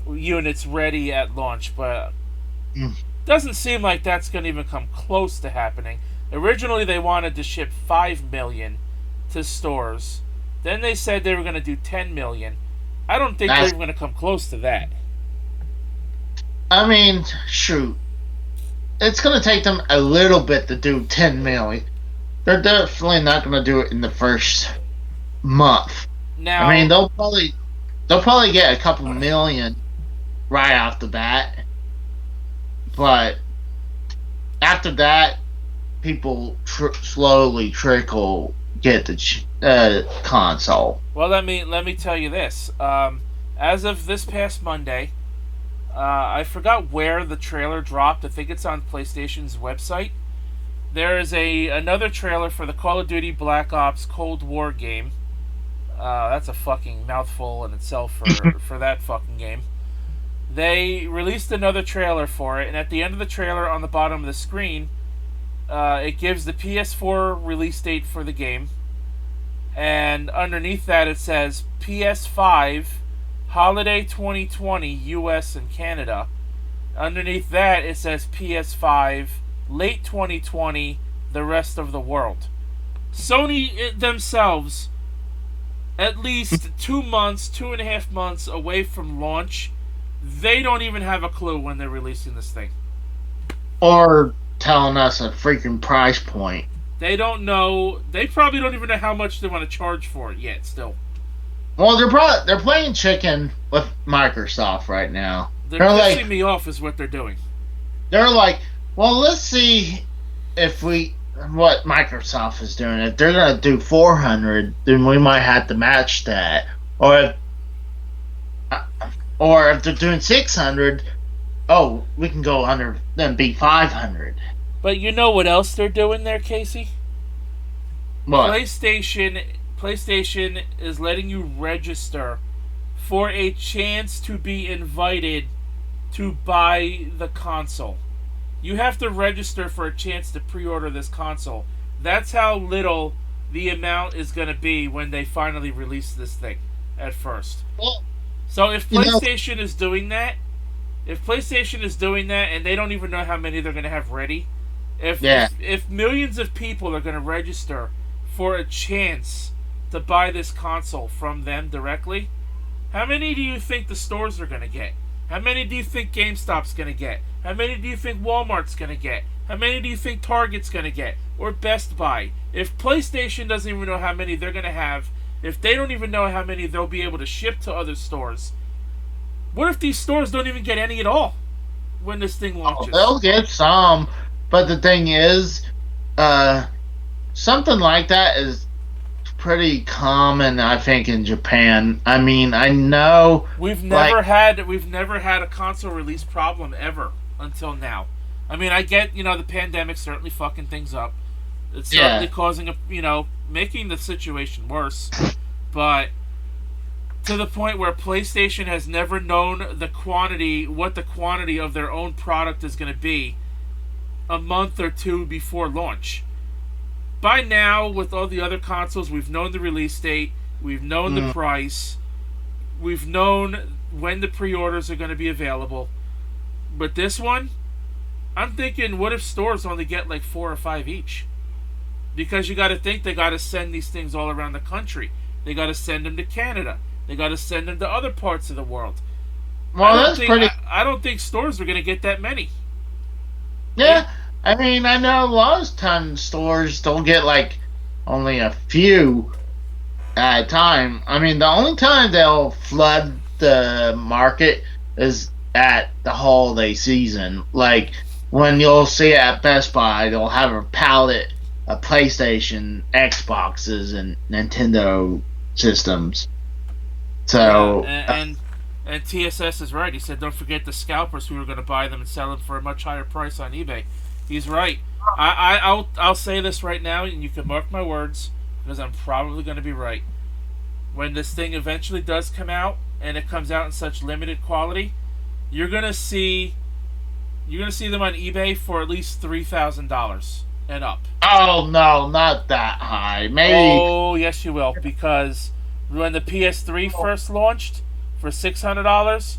units ready at launch, but Mm. doesn't seem like that's going to even come close to happening. Originally, they wanted to ship 5 million to stores. Then they said they were going to do 10 million. I don't think they're That's, going to come close to that. I mean, shoot, it's gonna take them a little bit to do 10 million. They're definitely not gonna do it in the first month. I mean, Now, they'll probably get a couple million right off the bat, but after that, people slowly trickle get the console. well, let me tell you this. As of this past Monday, I forgot where the trailer dropped. I think it's on PlayStation's website. There is another trailer for the Call of Duty Black Ops Cold War game. That's a fucking mouthful in itself for that fucking game. They released another trailer for it, and at the end of the trailer, on the bottom of the screen, it gives the PS4 release date for the game, and underneath that it says PS5 Holiday 2020 US and Canada. Underneath that it says PS5 Late 2020 the rest of the world. Sony themselves, at least 2 months, 2.5 months away from launch, They don't even have a clue when they're releasing this thing. Or telling us a freaking price point. They don't know. They probably don't even know how much they want to charge for it yet. Still, Well, they're playing chicken with Microsoft right now. they're They're pissing like me off. Is what they're doing. they're like, well, let's see if what Microsoft is doing. If they're gonna do 400, then we might have to match that. Or if they're doing 600, oh, we can go under then be 500. But you know what else they're doing there, Casey? What? PlayStation is letting you register for a chance to be invited to buy the console. You have to register for a chance to pre-order this console. That's how little the amount is going to be when they finally release this thing at first. Well, So if PlayStation is doing that, and they don't even know how many they're going to have ready, if millions of people are going to register for a chance to buy this console from them directly, how many do you think the stores are going to get? How many do you think GameStop's going to get? How many do you think Walmart's going to get? How many do you think Target's going to get? Or Best Buy? If PlayStation doesn't even know how many they're going to have, if they don't even know how many they'll be able to ship to other stores, what if these stores don't even get any at all when this thing launches? They'll get some, but the thing is, something like that is pretty common, I think, in Japan. I mean, I know we've never had a console release problem ever until now. I mean, I get, the pandemic certainly fucking things up. It's certainly causing making the situation worse, but to the point where PlayStation has never known what the quantity of their own product is going to be a month or two before launch. By now, with all the other consoles, we've known the release date, we've known the price, we've known when the pre-orders are going to be available. But this one, I'm thinking, what if stores only get like 4 or 5 each? Because you got to think they got to send these things all around the country. They got to send them to Canada. They got to send them to other parts of the world. Well, I don't think stores are going to get that many. Yeah, I mean, I know a lot of times stores don't get like only a few at a time. I mean, the only time they'll flood the market is at the holiday season. Like when you'll see it at Best Buy, they'll have a pallet of PlayStation, Xboxes, and Nintendo systems. So and TSS is right. He said, "Don't forget the scalpers who are going to buy them and sell them for a much higher price on eBay." He's right. I'll say this right now, and you can mark my words, because I'm probably going to be right. When this thing eventually does come out, and it comes out in such limited quality, you're gonna see them on eBay for at least $3,000 and up. Oh no, not that high. Maybe. Oh yes, you will, because when the PS3 first launched for $600,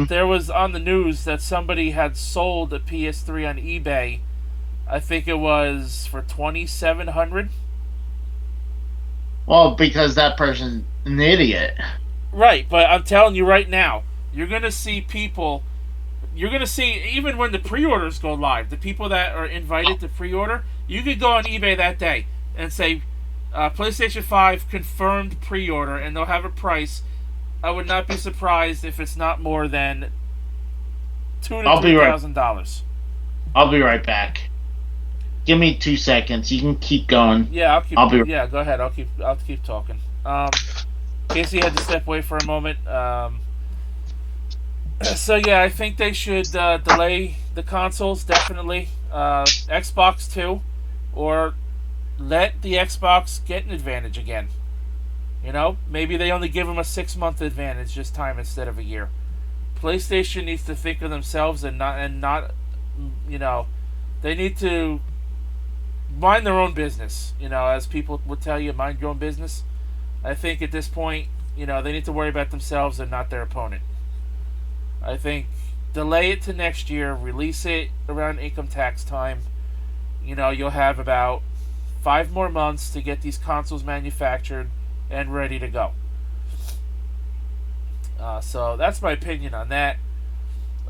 there was on the news that somebody had sold a PS3 on eBay. I think it was for $2,700. Well, because that person's an idiot. Right, but I'm telling you right now, you're going to see people. You're going to see, even when the pre-orders go live, the people that are invited to pre-order, you could go on eBay that day and say, PlayStation 5 confirmed pre-order, and they'll have a price. I would not be surprised if it's not more than $2,000 to $3,000. I'll be right back. Give me 2 seconds. You can keep going. Yeah, yeah, go ahead. I'll keep talking. Casey had to step away for a moment. So yeah, I think they should delay the consoles, definitely. Xbox too, or let the Xbox get an advantage again. Maybe they only give them a 6-month advantage this time instead of a year. PlayStation needs to think of themselves and not, they need to mind their own business. As people would tell you, mind your own business. I think at this point, they need to worry about themselves and not their opponent. I think delay it to next year, release it around income tax time. You'll have about 5 more months to get these consoles manufactured and ready to go. So that's my opinion on that.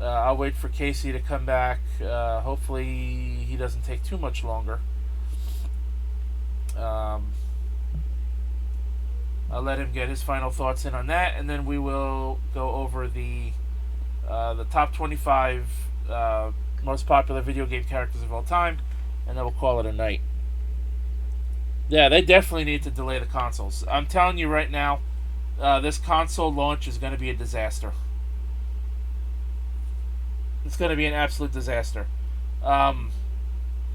I'll wait for Casey to come back. Hopefully, he doesn't take too much longer. I'll let him get his final thoughts in on that, and then we will go over the top 25 most popular video game characters of all time, and then we'll call it a night. Yeah, they definitely need to delay the consoles. I'm telling you right now, this console launch is going to be a disaster. It's going to be an absolute disaster.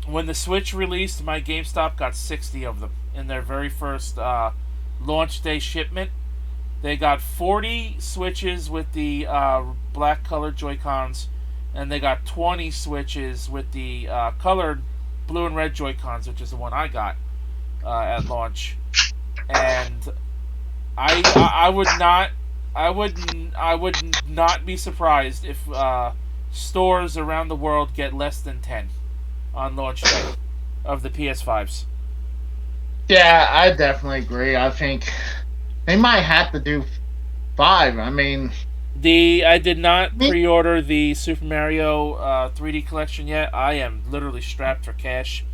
When the Switch released, my GameStop got 60 of them in their very first launch day shipment. They got 40 Switches with the black colored Joy-Cons, and they got 20 Switches with the colored blue and red Joy-Cons, which is the one I got at launch. And I would not be surprised if stores around the world get less than 10 on launch day of the PS5s. Yeah, I definitely agree. I think they might have to do 5. I mean, I did not pre-order the Super Mario 3D collection yet. I am literally strapped for cash.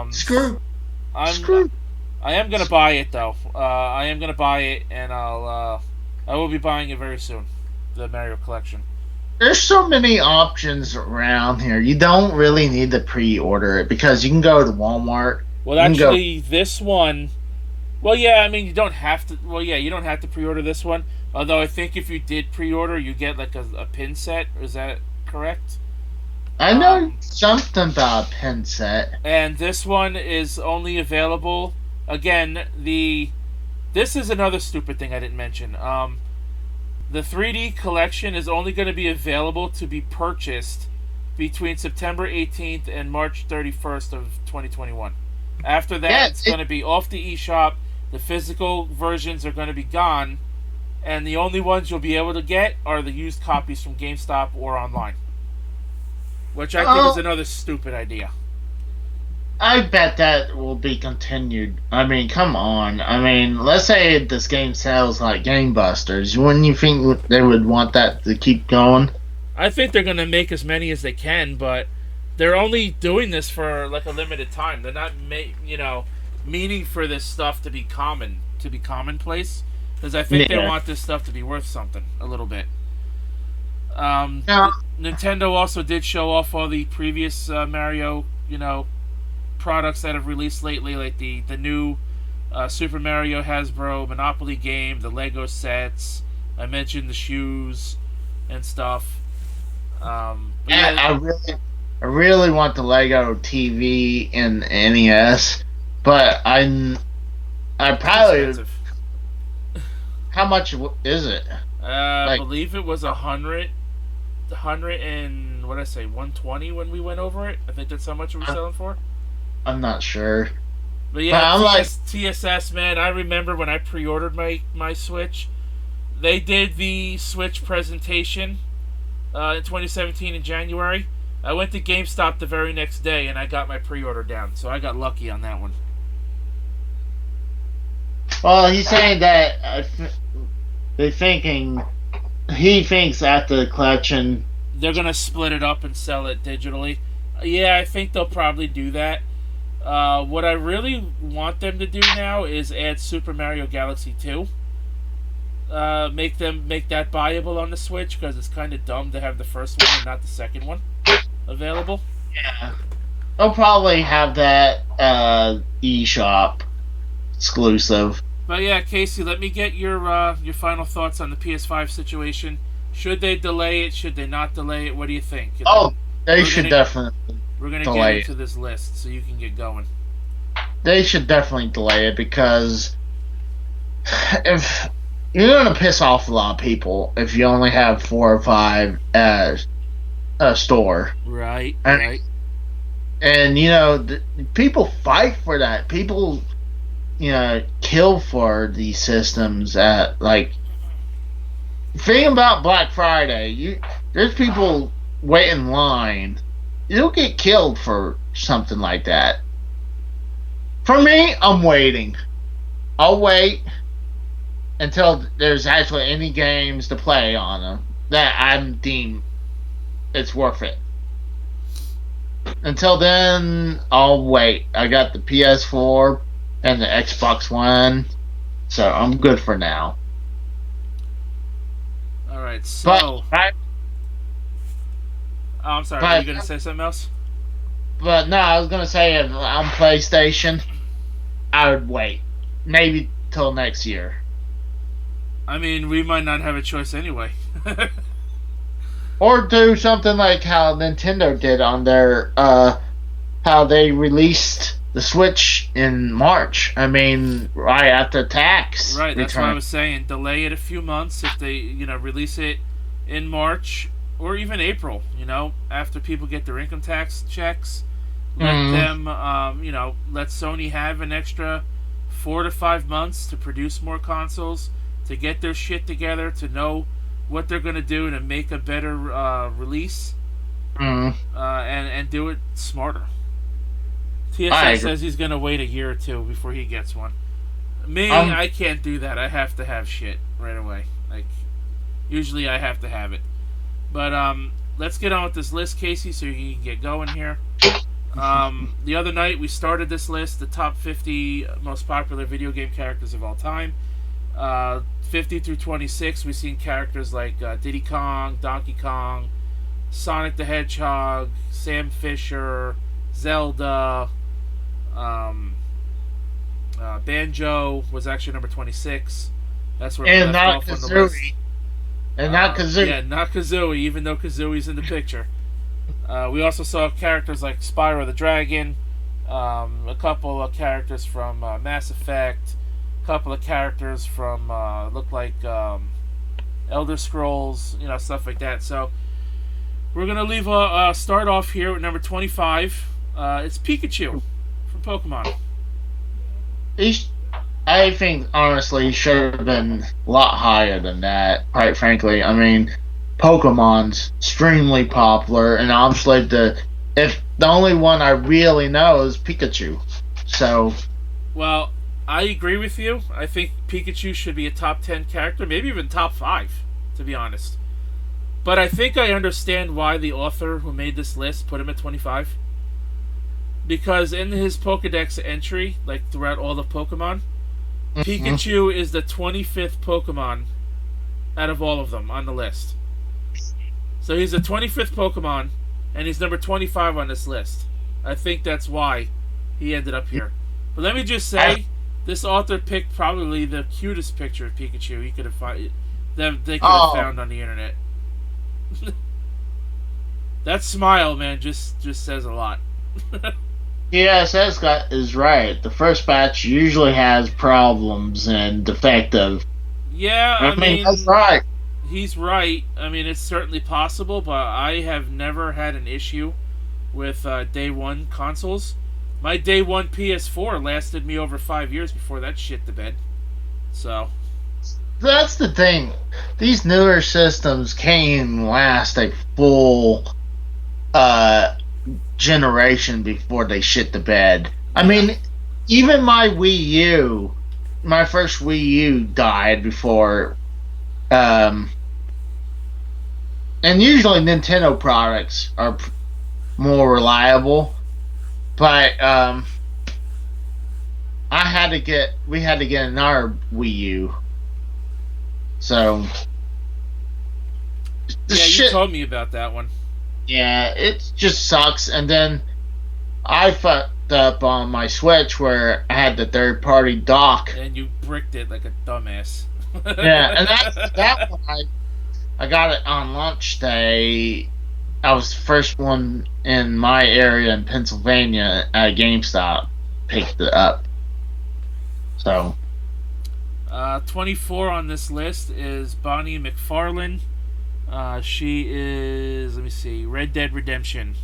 Screw. I am gonna buy it though. I am gonna buy it, and I will be buying it very soon. The Mario collection. There's so many options around here. You don't really need to pre-order it because you can go to Walmart. Well, actually, this one. Well, yeah. I mean, you don't have to. Well, yeah, you don't have to pre-order this one. Although I think if you did pre-order, you get like a pin set. Is that correct? I know something about a pin set. And this one is only available. Again, this is another stupid thing I didn't mention. The 3D collection is only going to be available to be purchased between September 18th and March 31st of 2021. After that, it's going to be off the eShop. The physical versions are going to be gone, and the only ones you'll be able to get are the used copies from GameStop or online. Which I think is another stupid idea. I bet that will be continued. I mean, come on. I mean, let's say this game sells like gangbusters. Wouldn't you think they would want that to keep going? I think they're going to make as many as they can, but they're only doing this for like a limited time. They're not, meaning for this stuff to be commonplace. Because I think they want this stuff to be worth something a little bit. Nintendo also did show off all the previous Mario, products that have released lately, like the new Super Mario Hasbro Monopoly game, the Lego sets. I mentioned the shoes and stuff. I really want the Lego TV and NES, but I probably. How much is it? I believe it was 100 and what did I say, 120 when we went over it. I think that's how much it was selling for. I'm not sure. But yeah, TSS, man, I remember when I pre-ordered my Switch, they did the Switch presentation in 2017 in January. I went to GameStop the very next day and I got my pre-order down, so I got lucky on that one. Well, he's saying that he thinks after the collection they're gonna split it up and sell it digitally. Yeah, I think they'll probably do that. What I really want them to do now is add Super Mario Galaxy 2. Make that buyable on the Switch, because it's kind of dumb to have the first one and not the second one available. Yeah, they'll probably have that eShop exclusive. But yeah, Casey, let me get your final thoughts on the PS5 situation. Should they delay it? Should they not delay it? What do you think? They should definitely. We're gonna get into this list so you can get going. They should definitely delay it, because if you're gonna piss off a lot of people if you only have 4 or 5 at a store. Right. And people fight for that. People kill for these systems at think about Black Friday. There's people wait in line. You'll get killed for something like that. For me, I'm waiting. I'll wait. until there's actually any games to play on them that I'm deem it's worth it. Until then, I'll wait. I got the PS4 and the Xbox One, so I'm good for now. All right, But so I, oh, I'm sorry. Were you but gonna say something else? but no, I was gonna say if on PlayStation, I would wait, maybe till next year, I mean, we might not have a choice anyway. or do something like how Nintendo did on their how they released the Switch in March. I mean, right after tax Right, that's what I return. was saying. Delay it a few months if they, release it in March or even April. After people get their income tax checks, let Mm, them, let Sony have an extra 4 to 5 months to produce more consoles, to get their shit together, to know what they're gonna do to make a better release, mm, and do it smarter. I TSA agree. says he's gonna wait a year or two before he gets one. Me, Um, I can't do that. I have to have shit right away. Like, usually I have to have it. But let's get on with this list, Casey, so you can get going here. The other night we started this list, the top 50 most popular video game characters of all time. 50 through 26, we've seen characters like Diddy Kong, Donkey Kong, Sonic the Hedgehog, Sam Fisher, Zelda. Um, Banjo was actually number 26. That's where we and left not off on the list. Kazooie, and not Yeah, Kazooie. not Kazooie, even though Kazooie's in the picture. We also saw characters like Spyro the Dragon, a couple of characters from Mass Effect, a couple of characters from look like Elder Scrolls, stuff like that. So we're gonna start off here with number 25. It's Pikachu from Pokemon. He I think honestly he should have been a lot higher than that. Quite frankly, I mean, Pokemon's extremely popular, and obviously if the only one I really know is Pikachu. So Well, I agree with you. I think Pikachu should be a top 10 character, maybe even top 5, to be honest. But I think I understand why the author who made this list put him at 25. Because in his Pokedex entry, like throughout all of Pokemon, mhm. Pikachu is the 25th Pokemon out of all of them on the list. So he's the 25th Pokemon, and he's number 25 on this list. I think that's why he ended up here. But let me just I, say, this author picked probably the cutest picture of Pikachu he could have that they could have oh found on the internet. That smile, man, just says a lot. yes, that's got is right. The first batch usually has problems and defective. Yeah, I I mean that's mean, right. he's right. I mean, it's certainly possible, but I have never had an issue with day one consoles. My day one PS4 lasted me over 5 years before that shit to bed. So, That's the thing. These newer systems can't even last a full uh generation before they shit the bed. I yeah. mean, even my first Wii U died before. Um, and usually Nintendo products are more reliable, but we had to get another Wii U. So the Yeah, you shit, told me about that one. yeah, it just sucks. And then I fucked up on my Switch where I had the third party dock. And you bricked it like a dumbass. Yeah, and that one I got it on launch day. I was the first one in my area in Pennsylvania at GameStop picked it up. So 24 on this list is Bonnie McFarlane. She is, let me see, Red Dead Redemption.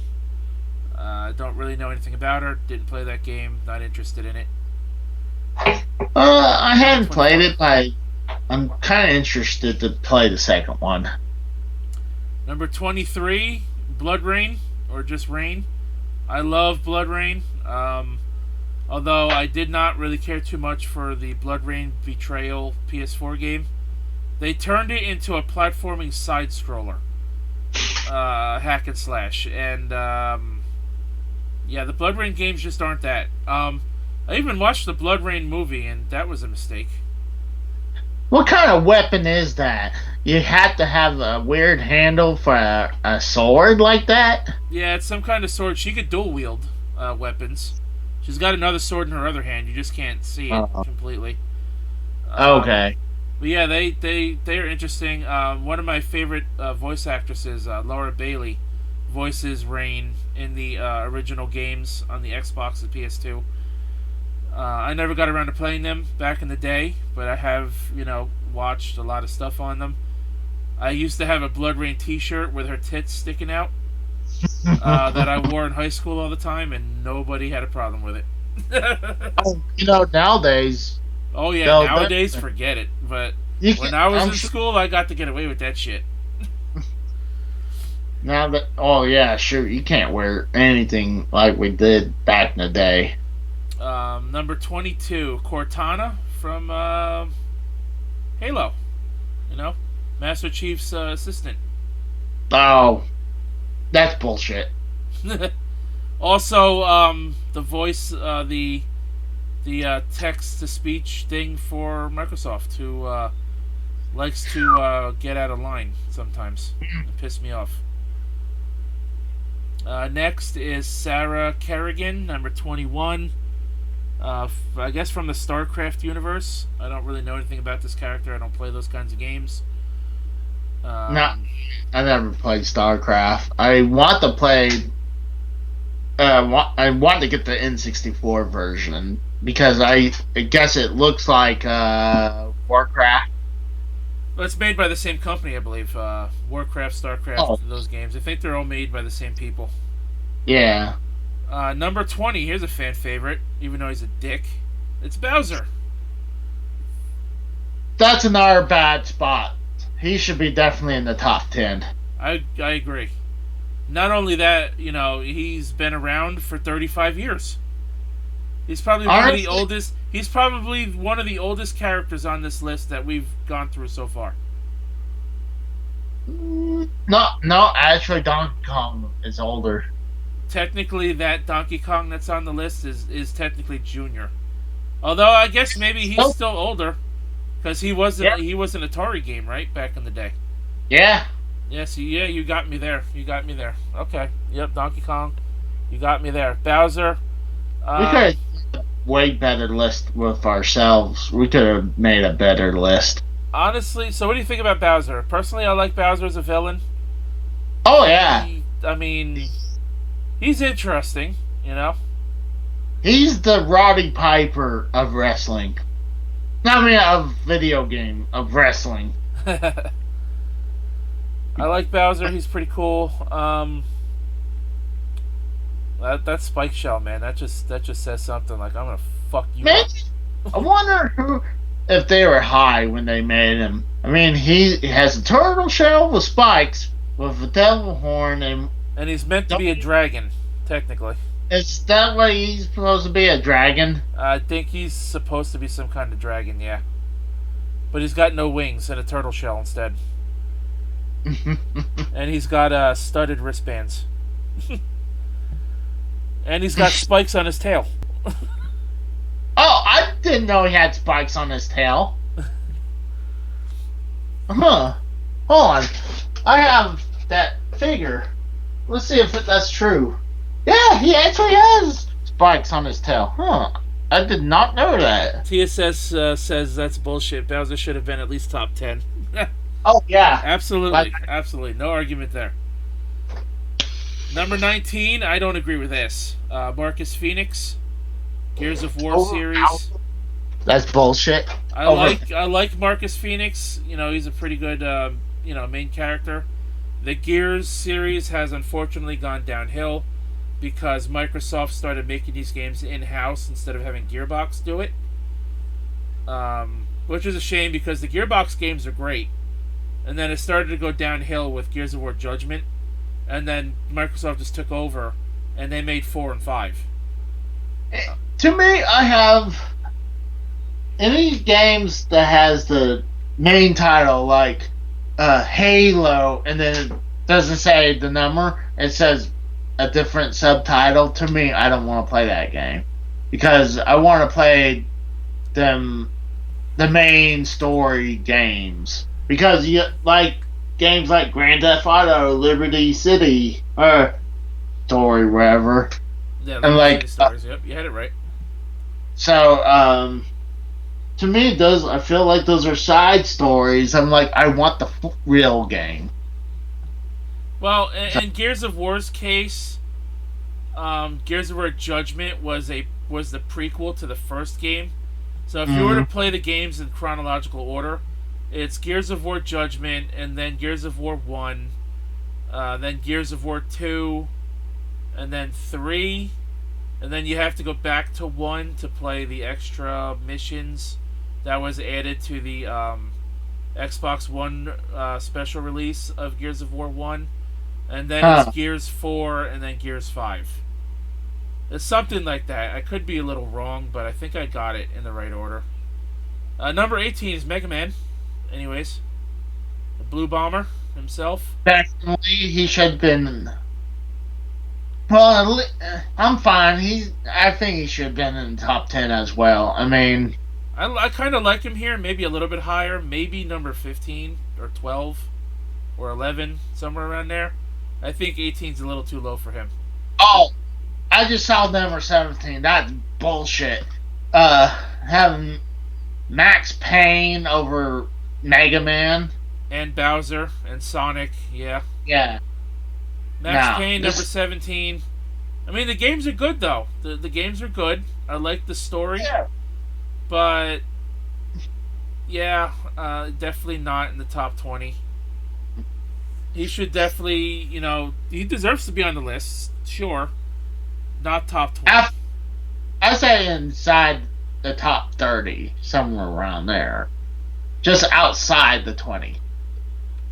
Don't really know anything about her. Didn't play that game. Not interested in it. I hadn't played 24. it, but I'm kind of interested to play the second one. Number 23, Blood Rain, or just Rain. I love Blood Rain. Although I did not really care too much for the Blood Rain Betrayal PS4 game. They turned it into a platforming side scroller, hack and slash, and yeah, the Blood Rain games just aren't that. I even watched the Blood Rain movie, and that was a mistake. What kind of weapon is that? You have to have a weird handle for a sword like that? Yeah, it's some kind of sword. She could dual wield weapons. She's got another sword in her other hand. You just can't see it completely. Okay. But yeah, they are interesting. One of my favorite voice actresses, Laura Bailey, voices Rain in the original games on the Xbox and PS2. I never got around to playing them back in the day, but I have, watched a lot of stuff on them. I used to have a Blood Rain t-shirt with her tits sticking out that I wore in high school all the time, and nobody had a problem with it. Nowadays... Oh yeah, nowadays, forget it. But when I was in school, I got to get away with that shit. Now that... Oh yeah, sure, you can't wear anything like we did back in the day. Number 22, Cortana from Halo. Master Chief's assistant. Oh, that's bullshit. Also, the voice, the text-to-speech thing for Microsoft, who likes to get out of line sometimes and piss me off. Next is Sarah Kerrigan, number 21. I guess from the StarCraft universe. I don't really know anything about this character. I don't play those kinds of games. No, I never played StarCraft. I want to play. I want to get the N64 version because I guess it looks like Warcraft. Well, it's made by the same company, I believe. Warcraft, StarCraft, those games. I think they're all made by the same people. Yeah. Number 20, here's a fan favorite, even though he's a dick. It's Bowser. That's another bad spot. He should be definitely in the top 10. I agree. Not only that, he's been around for 35 years. He's probably one of the oldest. He's probably one of the oldest characters on this list that we've gone through so far. No, actually, Donkey Kong is older. Technically, that Donkey Kong that's on the list is technically junior. Although I guess maybe he's still older because he was an Atari game, right, back in the day. Yeah. Yes, yeah, you got me there. Okay, yep, Donkey Kong, you got me there. Bowser. We could have a way better list with ourselves. We could have made a better list. Honestly, so what do you think about Bowser? Personally, I like Bowser as a villain. Oh yeah. He's interesting, He's the Roddy Piper of wrestling. Of video game, of wrestling. I like Bowser. He's pretty cool. That spike shell, man. That just says something like I'm gonna fuck you up. I wonder if they were high when they made him. He has a turtle shell with spikes, with a devil horn, and he's meant to be a dragon, technically. Is that why he's supposed to be a dragon? I think he's supposed to be some kind of dragon, yeah. But he's got no wings and a turtle shell instead. And he's got studded wristbands. And he's got spikes on his tail. Oh, I didn't know he had spikes on his tail. Huh. Hold on. I have that figure. Let's see if that's true. Yeah, he actually has spikes on his tail. Huh. I did not know that. TSS says that's bullshit. Bowser should have been at least top 10. Oh, yeah. Absolutely. Absolutely. No argument there. Number 19, I don't agree with this. Marcus Phoenix, Gears of War series. That's bullshit. I like Marcus Phoenix. He's a pretty good main character. The Gears series has unfortunately gone downhill because Microsoft started making these games in-house instead of having Gearbox do it. Which is a shame because the Gearbox games are great. And then it started to go downhill with Gears of War Judgment. And then Microsoft just took over and they made 4 and 5. To me, I have any games that has the main title like Halo, and then it doesn't say the number. It says a different subtitle. To me, I don't want to play that game because I want to play them the main story games because you like games like Grand Theft Auto, Liberty City, or story wherever, Yeah, and Liberty City like Stars. Yep, you had it right. so. To me, those I feel like those are side stories. I'm like, I want the real game. Well, So, in Gears of War's case, Gears of War Judgment was the prequel to the first game. So if you were to mm, play the games in chronological order, it's Gears of War Judgment, and then Gears of War 1, then Gears of War 2, and then 3, and then you have to go back to 1 to play the extra missions that was added to the Xbox One special release of Gears of War 1, and then it's huh. Gears 4, and then Gears 5. It's something like that. I could be a little wrong, but I think I got it in the right order. Number 18 is Mega Man. Anyways, the Blue Bomber himself. Technically, he should have been. Well, I'm fine. I think he should have been in the top 10 as well. I mean, I kind of like him here, maybe a little bit higher, maybe number 15 or 12 or 11, somewhere around there. I think 18 is a little too low for him. oh, I just saw number 17. That's bullshit. Having Max Payne over Mega Man. And Bowser and Sonic, yeah. Yeah. Max Now, Payne, number this. 17. I mean, the games are good, though. The games are good. I like the story. Yeah. But, yeah, definitely not in the top 20. He should definitely, he deserves to be on the list, sure. Not top 20. I say inside the top 30, somewhere around there. Just outside the 20.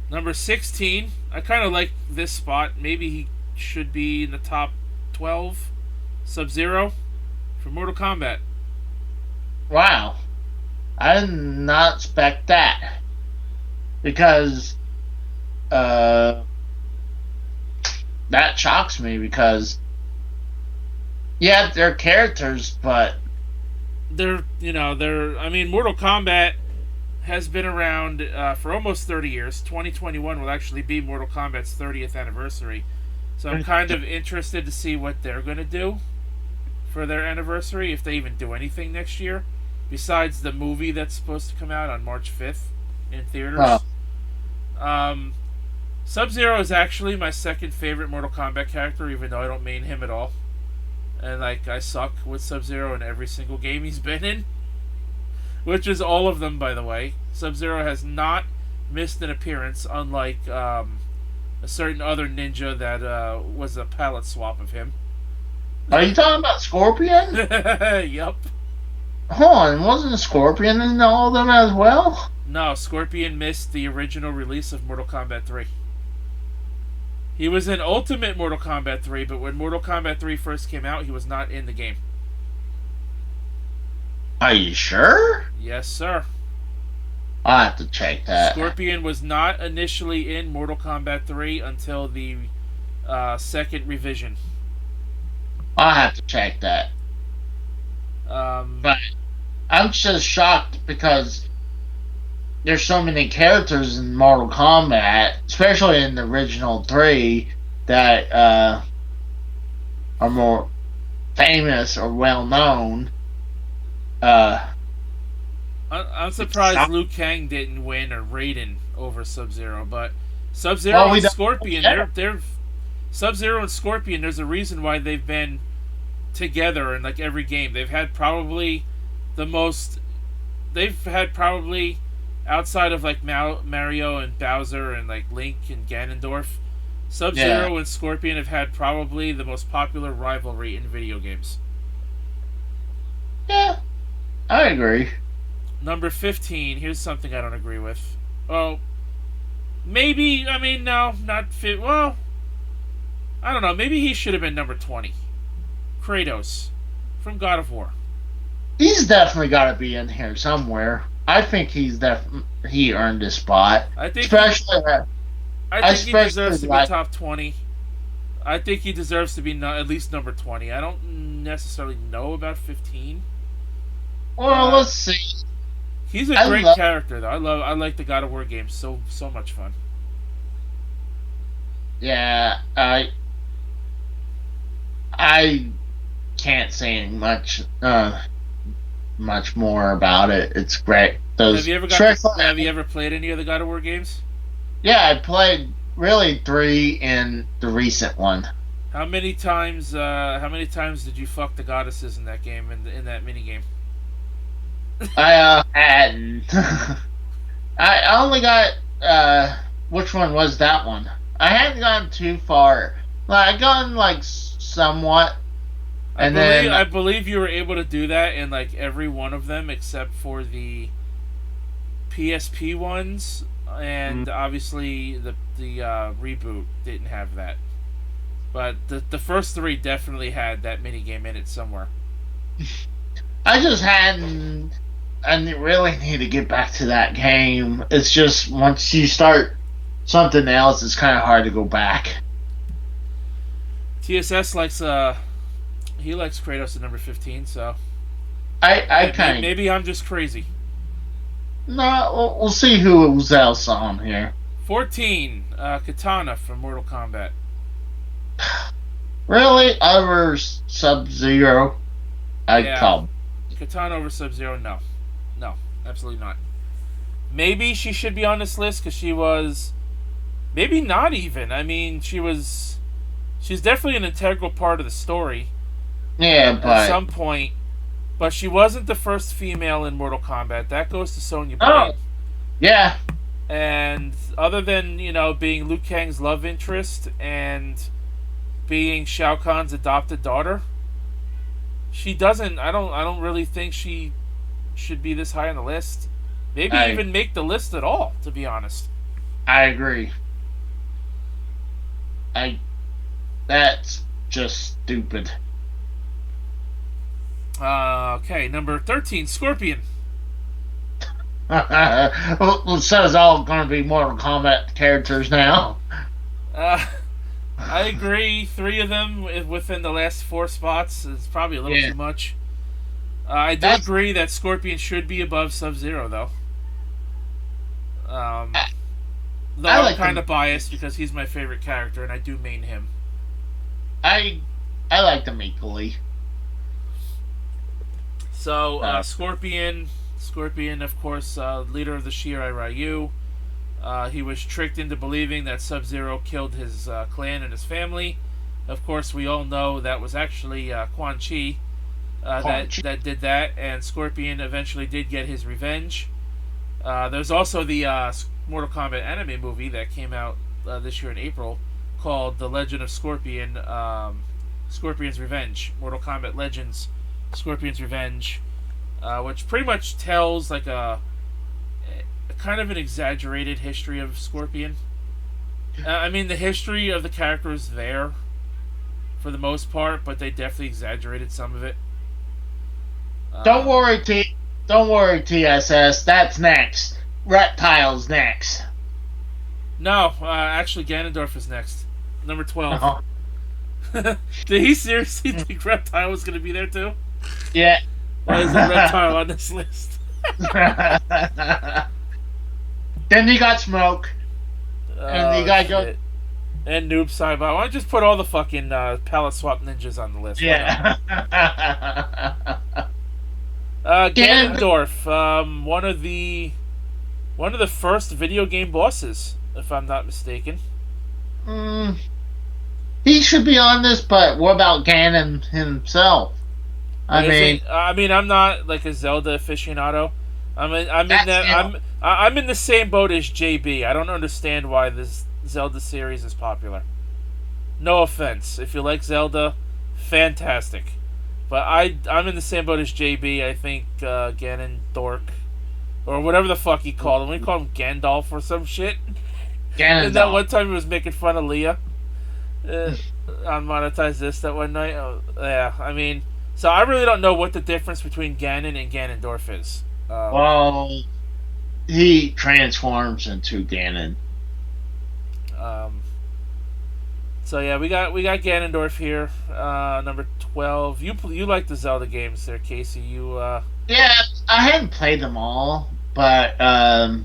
Number 16, I kind of like this spot. Maybe he should be in the top 12. Sub-Zero for Mortal Kombat. Wow. I did not expect that. Because uh, that shocks me because, yeah, they're characters, but. I mean, Mortal Kombat has been around for almost 30 years. 2021 will actually be Mortal Kombat's 30th anniversary. So I'm kind of interested to see what they're going to do for their anniversary, if they even do anything next year, besides the movie that's supposed to come out on March 5th in Oh, theaters. Sub-Zero is actually my second favorite Mortal Kombat character, even though I don't main him at all. And, I suck with Sub-Zero in every single game he's been in. Which is all of them, by the way. Sub-Zero has not missed an appearance, unlike a certain other ninja that was a palette swap of him. are you talking about Scorpion? Yup. Hold on, wasn't Scorpion in all of them as well? No, Scorpion missed the original release of Mortal Kombat 3. He was in Ultimate Mortal Kombat 3, but when Mortal Kombat 3 first came out, he was not in the game. Are you sure? Yes, sir. I'll have to check that. Scorpion was not initially in Mortal Kombat 3 until the second revision. I'll have to check that. But I'm just shocked because there's so many characters in Mortal Kombat, especially in the original three, that are more famous or well known. I'm surprised Liu Kang didn't win or Raiden over Sub-Zero, but Sub-Zero Well, we and don't. Scorpion, Yeah. they're Sub-Zero and Scorpion. There's a reason why they've been together in every game. They've had probably the most. They've had probably outside of Mario and Bowser and Link and Ganondorf. Sub-Zero Yeah. and Scorpion have had probably the most popular rivalry in video games. Yeah, I agree. Number 15. Here's something I don't agree with. Oh, maybe. I mean, no, not fit. Well, I don't know. Maybe he should have been number 20. Kratos from God of War. He's definitely got to be in here somewhere. I think he earned his spot. I think Especially, he deserves to be top 20. I think he deserves to be at least number 20. I don't necessarily know about 15. Well, let's see. He's a great character, though. I like the God of War games. So much fun. Yeah, I can't say much more about it. It's great. Have you ever played any of the God of War games? Yeah, I played really 3 in the recent one. How many times did you fuck the goddesses in that game, in that mini game? I hadn't. I only got which one was that one? I hadn't gone too far. I gone somewhat, and I believe you were able to do that in every one of them except for the PSP ones, and obviously the reboot didn't have that. But the first 3 definitely had that mini game in it somewhere. I just hadn't. I really need to get back to that game. It's just once you start something else, it's kind of hard to go back. TSS likes he likes Kratos at number 15, so maybe I'm just crazy. No, we'll see who's else on here. 14, Katana from Mortal Kombat. Really? Over Sub-Zero? Call Katana over Sub-Zero? No, absolutely not. Maybe she should be on this list because she was... Maybe not even. I mean, she's definitely an integral part of the story. Yeah, but... At some point. But she wasn't the first female in Mortal Kombat. That goes to Sonya Blade. Oh, yeah. And other than, being Liu Kang's love interest and being Shao Kahn's adopted daughter, she doesn't... I don't really think she should be this high on the list. Maybe even make the list at all, to be honest. I agree. That's just stupid. Okay, number 13, Scorpion. Well, so it's all going to be Mortal Kombat characters now. I agree. 3 of them within the last 4 spots is probably a little too much. I do agree that Scorpion should be above Sub-Zero, though. Though I'm kind of biased because he's my favorite character, and I do main him. I like them equally. So, Scorpion, of course, leader of the Shirai Ryu. He was tricked into believing that Sub-Zero killed his clan and his family. Of course, we all know that was actually Quan Chi that did that, and Scorpion eventually did get his revenge. There's also the Mortal Kombat anime movie that came out this year in April called The Legend of Scorpion, Scorpion's Revenge. Mortal Kombat Legends, Scorpion's Revenge, which pretty much tells a kind of an exaggerated history of Scorpion. I mean, the history of the character is there for the most part, but they definitely exaggerated some of it. Don't worry, TSS. That's next. Reptile's next. No, actually, Ganondorf is next. Number 12. Did he seriously think Reptile was going to be there too? Yeah. Why is there Reptile on this list? Then you got Smoke. And you got go. And Noob Saibot. Why don't you just put all the fucking palette swap ninjas on the list? Yeah. Ganondorf, one of the first video game bosses, if I'm not mistaken. He should be on this, but what about Ganon himself? I mean, I'm not like a Zelda aficionado. I'm in the same boat as JB. I don't understand why this Zelda series is popular. No offense, if you like Zelda, fantastic. But I'm in the same boat as JB. I think Ganondorf, or whatever the fuck he called him. We called him Gandalf or some shit. And that one time he was making fun of Leah on Monetize This that one night. Oh, yeah, I mean, So I really don't know what the difference between Ganon and Ganondorf is. Well, he transforms into Ganon. Um, so yeah, we got Ganondorf here, number 12. You like the Zelda games there, Casey? Yeah, I haven't played them all, but I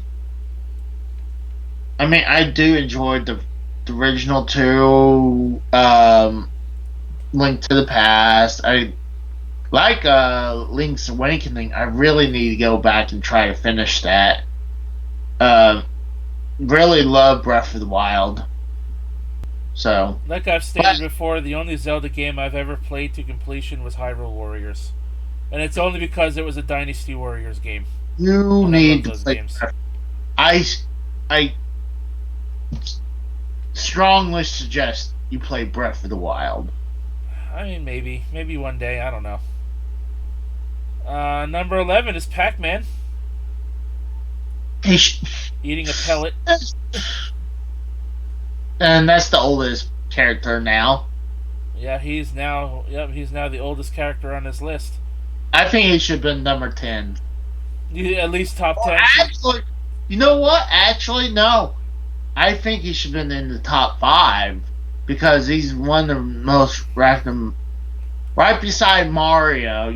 mean, I do enjoy the original two. Link to the Past. I like Link's Awakening. I really need to go back and try to finish that. Um, really love Breath of the Wild. So, like I've but stated before, the only Zelda game I've ever played to completion was Hyrule Warriors, and it's only because it was a Dynasty Warriors game, you and I love need to those play. games. I I strongly suggest you play Breath of the Wild. I mean, maybe one day. I don't know. Number 11 is Pac-Man He eating a pellet. and that's the oldest character now. Yeah, he's now the oldest character on this list. I think he should have been number 10. At least top Well, 10. actually, you know what? Actually, no. I think he should have been in the top 5 because he's one of the most random. Right beside Mario,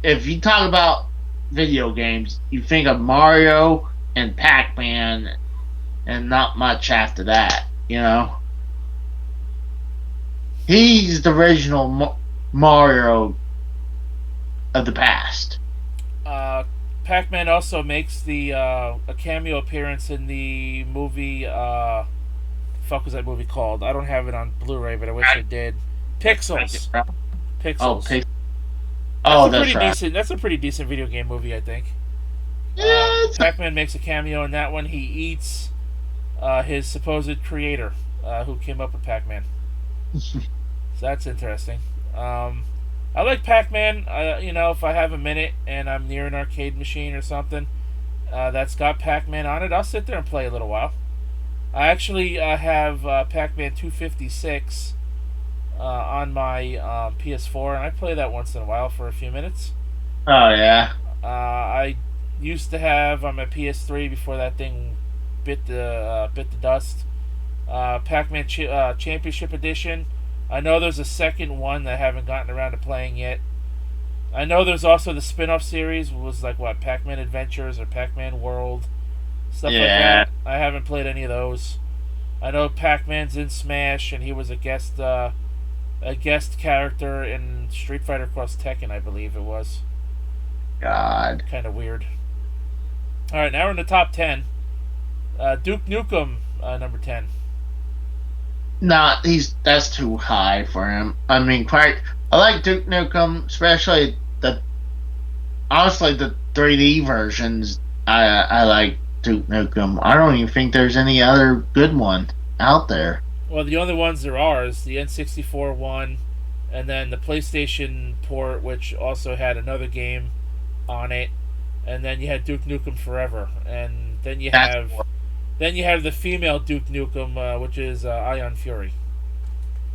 if you talk about video games, you think of Mario and Pac-Man, and not much after that. You know, he's the original Mario of the past. Pac-Man also makes a cameo appearance in the movie. Fuck was that movie called? I don't have it on Blu-ray, but I wish I did. Pixels. Oh, Pixels. that's right. Decent. That's a pretty decent video game movie, I think. Yeah, Pac-Man makes a cameo in that one. He eats his supposed creator, who came up with Pac-Man. So that's interesting. I like Pac-Man. If I have a minute and I'm near an arcade machine or something that's got Pac-Man on it, I'll sit there and play a little while. I actually have Pac-Man 256 on my PS4, and I play that once in a while for a few minutes. Oh yeah. I used to have on my PS3 before that thing bit the dust. Pac-Man Championship Edition. I know there's a second one that I haven't gotten around to playing yet. I know there's also the spin-off series, was like what, Pac-Man Adventures or Pac-Man World, stuff like that. I haven't played any of those. I know Pac-Man's in Smash, and he was a guest character in Street Fighter Cross Tekken, I believe it was. God. Kind of weird. All right, now we're in the top 10. Duke Nukem, number 10. Nah, that's too high for him. I mean, I like Duke Nukem, especially honestly the 3D versions. I like Duke Nukem. I don't even think there's any other good one out there. Well, the only ones there are is the N64 one, and then the PlayStation port, which also had another game on it, and then you had Duke Nukem Forever, and then you have the female Duke Nukem, which is Ion Fury.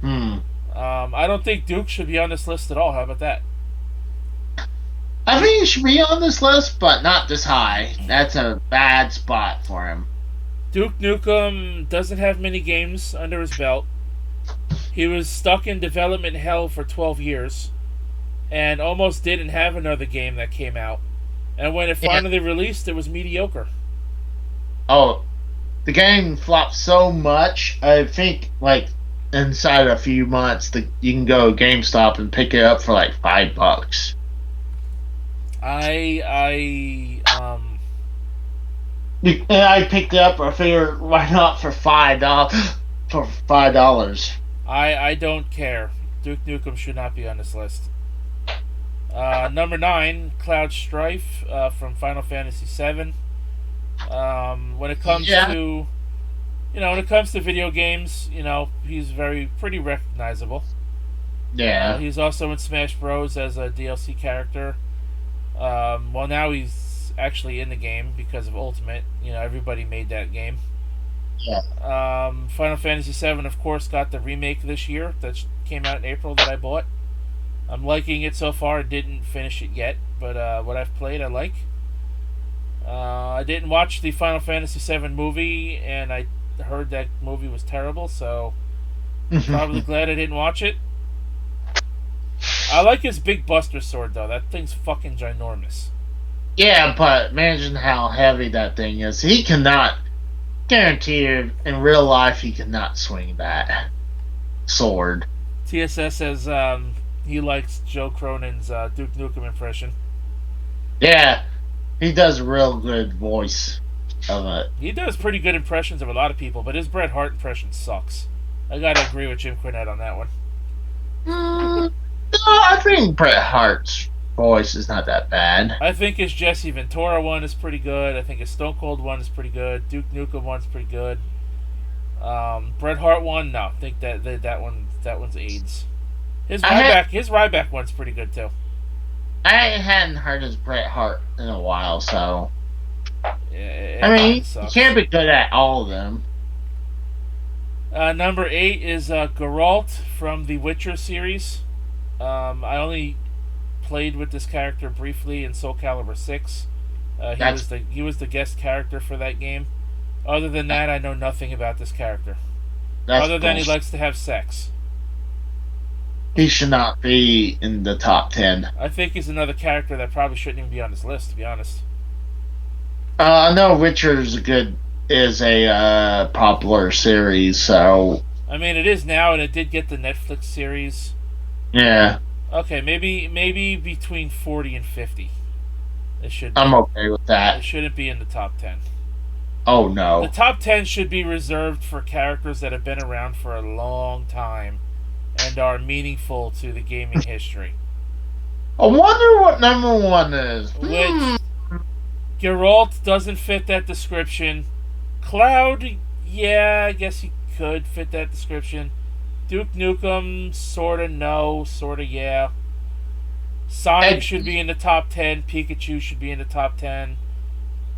I don't think Duke should be on this list at all. How about that? I think he should be on this list, but not this high. That's a bad spot for him. Duke Nukem doesn't have many games under his belt. He was stuck in development hell for 12 years and almost didn't have another game that came out. And when it finally released, it was mediocre. Oh, the game flopped so much. I think, like, inside a few months, you can go to GameStop and pick it up for like $5. I picked it up. I figured, why not for $5? For $5. I don't care. Duke Nukem should not be on this list. Number 9, Cloud Strife from Final Fantasy VII. When it comes to video games, he's pretty recognizable. Yeah. He's also in Smash Bros. As a DLC character. Well, now he's actually in the game because of Ultimate. Everybody made that game. Yeah. Final Fantasy VII, of course, got the remake this year that came out in April that I bought. I'm liking it so far. I didn't finish it yet, but what I've played, I like. I didn't watch the Final Fantasy VII movie, and I heard that movie was terrible, so probably glad I didn't watch it. I like his big Buster Sword, though. That thing's fucking ginormous. Yeah, but imagine how heavy that thing is. He cannot guarantee you in real life he cannot swing that sword. TSS says he likes Joe Cronin's Duke Nukem impression. Yeah, he does a real good voice of it. He does pretty good impressions of a lot of people, but his Bret Hart impression sucks. I gotta agree with Jim Cornette on that one. No, I think Bret Hart's voice is not that bad. I think his Jesse Ventura one is pretty good. I think his Stone Cold one is pretty good. Duke Nukem one's pretty good. Bret Hart one, no, I think that one's AIDS. His Ryback one's pretty good too. I hadn't heard his Bret Hart in a while, so Yeah, I mean, you can't be good at all of them. Number 8 is Geralt from the Witcher series. I only played with this character briefly in Soul Calibur 6. He was the guest character for that game. Other than that, I know nothing about this character. Other than he likes to have sex. He should not be in the top 10. I think he's another character that probably shouldn't even be on this list, to be honest. I know Witcher is a popular series, so I mean, it is now, and it did get the Netflix series. yeah. Okay, maybe between 40 and 50. It should. I'm okay with that. It shouldn't be in the top 10. Oh no. The top 10 should be reserved for characters that have been around for a long time and are meaningful to the gaming history. I wonder what number 1 is. Which Geralt doesn't fit that description. Cloud, yeah, I guess he could fit that description. Duke Nukem, sorta no, sorta yeah. Sonic should be in the top 10. Pikachu should be in the top 10.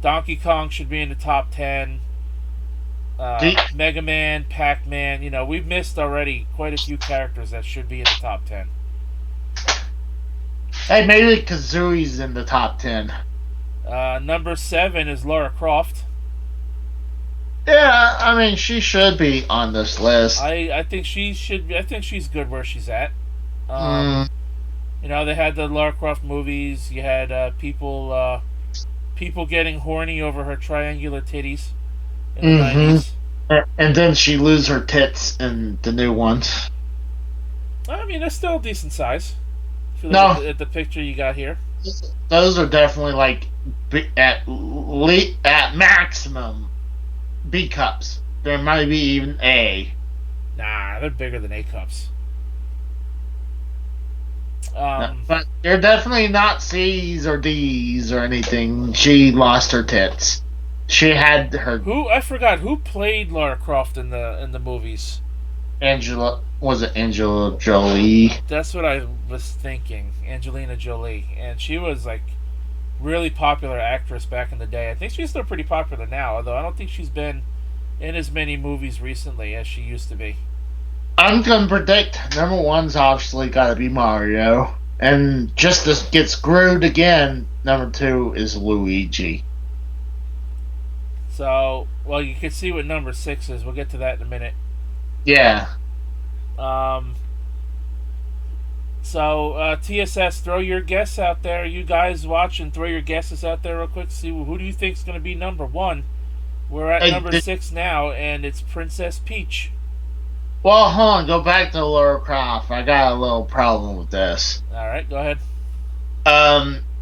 Donkey Kong should be in the top 10. Mega Man, Pac-Man, we've missed already quite a few characters that should be in the top 10. Hey, maybe Kazooie's in the top 10. Number 7 is Lara Croft. Yeah, I mean, she should be on this list. I think she should be. I think she's good where she's at. They had the Lara Croft movies. You had people getting horny over her triangular titties in the 90s. And then she lose her tits in the new ones. I mean, that's still a decent size. If you look at the picture you got here. Those are definitely like at maximum B cups. There might be even A. Nah, they're bigger than A cups. But they're definitely not C's or D's or anything. She lost her tits. She had her. I forgot who played Lara Croft in the movies. Angela Jolie? That's what I was thinking. Angelina Jolie, and she was like really popular actress back in the day. I think she's still pretty popular now, although I don't think she's been in as many movies recently as she used to be. I'm gonna predict number 1's obviously gotta be Mario. And just to get screwed again, number 2 is Luigi. So, well, you can see what number 6 is. We'll get to that in a minute. Yeah. So, TSS, throw your guess out there. You guys watch and throw your guesses out there real quick. See who do you think is going to be number 1. We're at number 6 now, and it's Princess Peach. Well, hold on. Go back to Lara Croft. I got a little problem with this. All right, go ahead.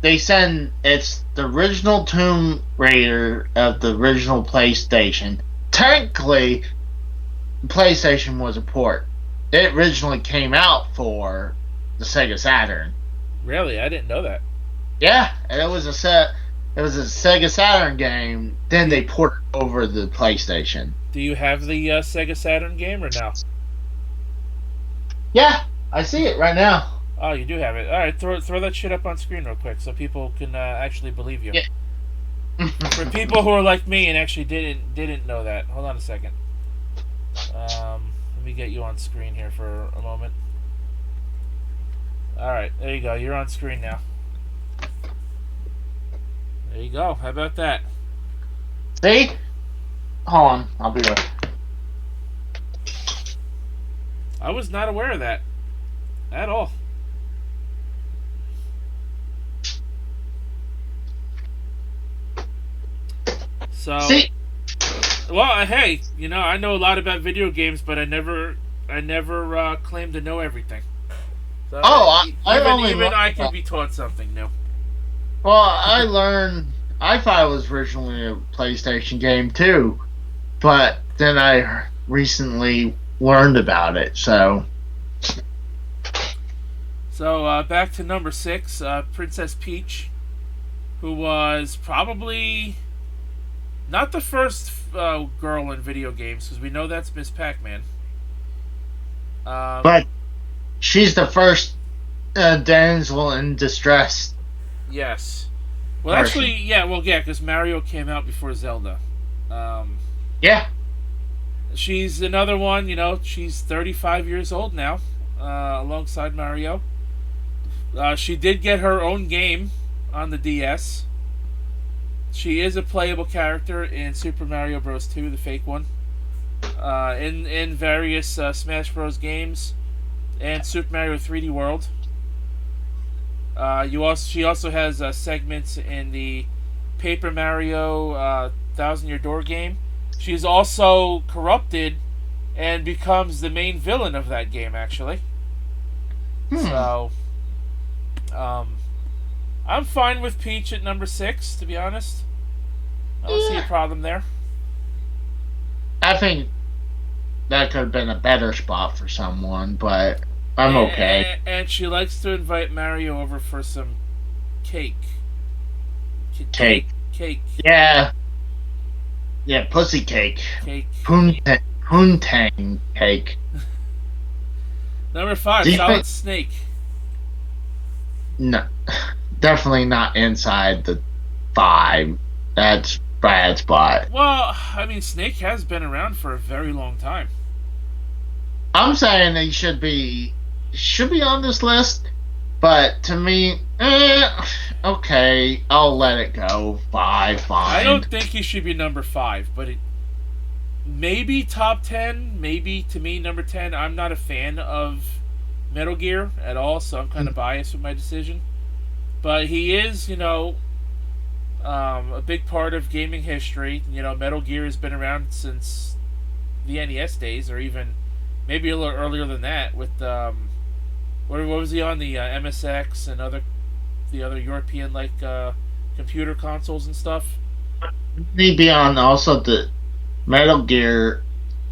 They said it's the original Tomb Raider of the original PlayStation. Technically, PlayStation was a port. It originally came out for the Sega Saturn. Really? I didn't know that. Yeah, and it was a Sega Saturn game. Then they ported over the PlayStation. Do you have the Sega Saturn game or no? Yeah, I see it right now. Oh, you do have it. All right, throw that shit up on screen real quick so people can actually believe you. Yeah. For people who are like me and actually didn't know that. Hold on a second. Let me get you on screen here for a moment. Alright, there you go. You're on screen now. There you go. How about that? See? Hold on, I'll be right. I was not aware of that. At all. So, See? well, hey, I know a lot about video games, but I never claimed to know everything. So, even I can be taught something new. Well, I learned. I thought it was originally a PlayStation game too, but then I recently learned about it. So back to number 6, Princess Peach, who was probably not the first girl in video games, because we know that's Miss Pac-Man. But she's the first damsel in distress. Yes. Well, actually, yeah, because Mario came out before Zelda. Yeah. She's another one, she's 35 years old now, alongside Mario. She did get her own game on the DS. She is a playable character in Super Mario Bros. 2, the fake one, in various Smash Bros. Games, and Super Mario 3D World. She also has segments in the Paper Mario 1000 Year Door game. She's also corrupted and becomes the main villain of that game, actually. So, I'm fine with Peach at number 6, to be honest. I don't see a problem there. I think that could have been a better spot for someone, but I'm okay. And she likes to invite Mario over for some cake. Cake. Yeah. Yeah, pussy cake. Poontang cake. Number 5, Solid Snake. No, definitely not inside the 5. That's bad spot. Well, I mean, Snake has been around for a very long time. I'm saying he should be on this list, but to me, okay, I'll let it go. 5, fine. I don't think he should be number 5, but maybe top 10, maybe to me number 10. I'm not a fan of Metal Gear at all, so I'm kind of biased with my decision. But he is, a big part of gaming history. Metal Gear has been around since the NES days, or even maybe a little earlier than that. With what was he on, the MSX and the other European computer consoles and stuff? He'd be on also the Metal Gear.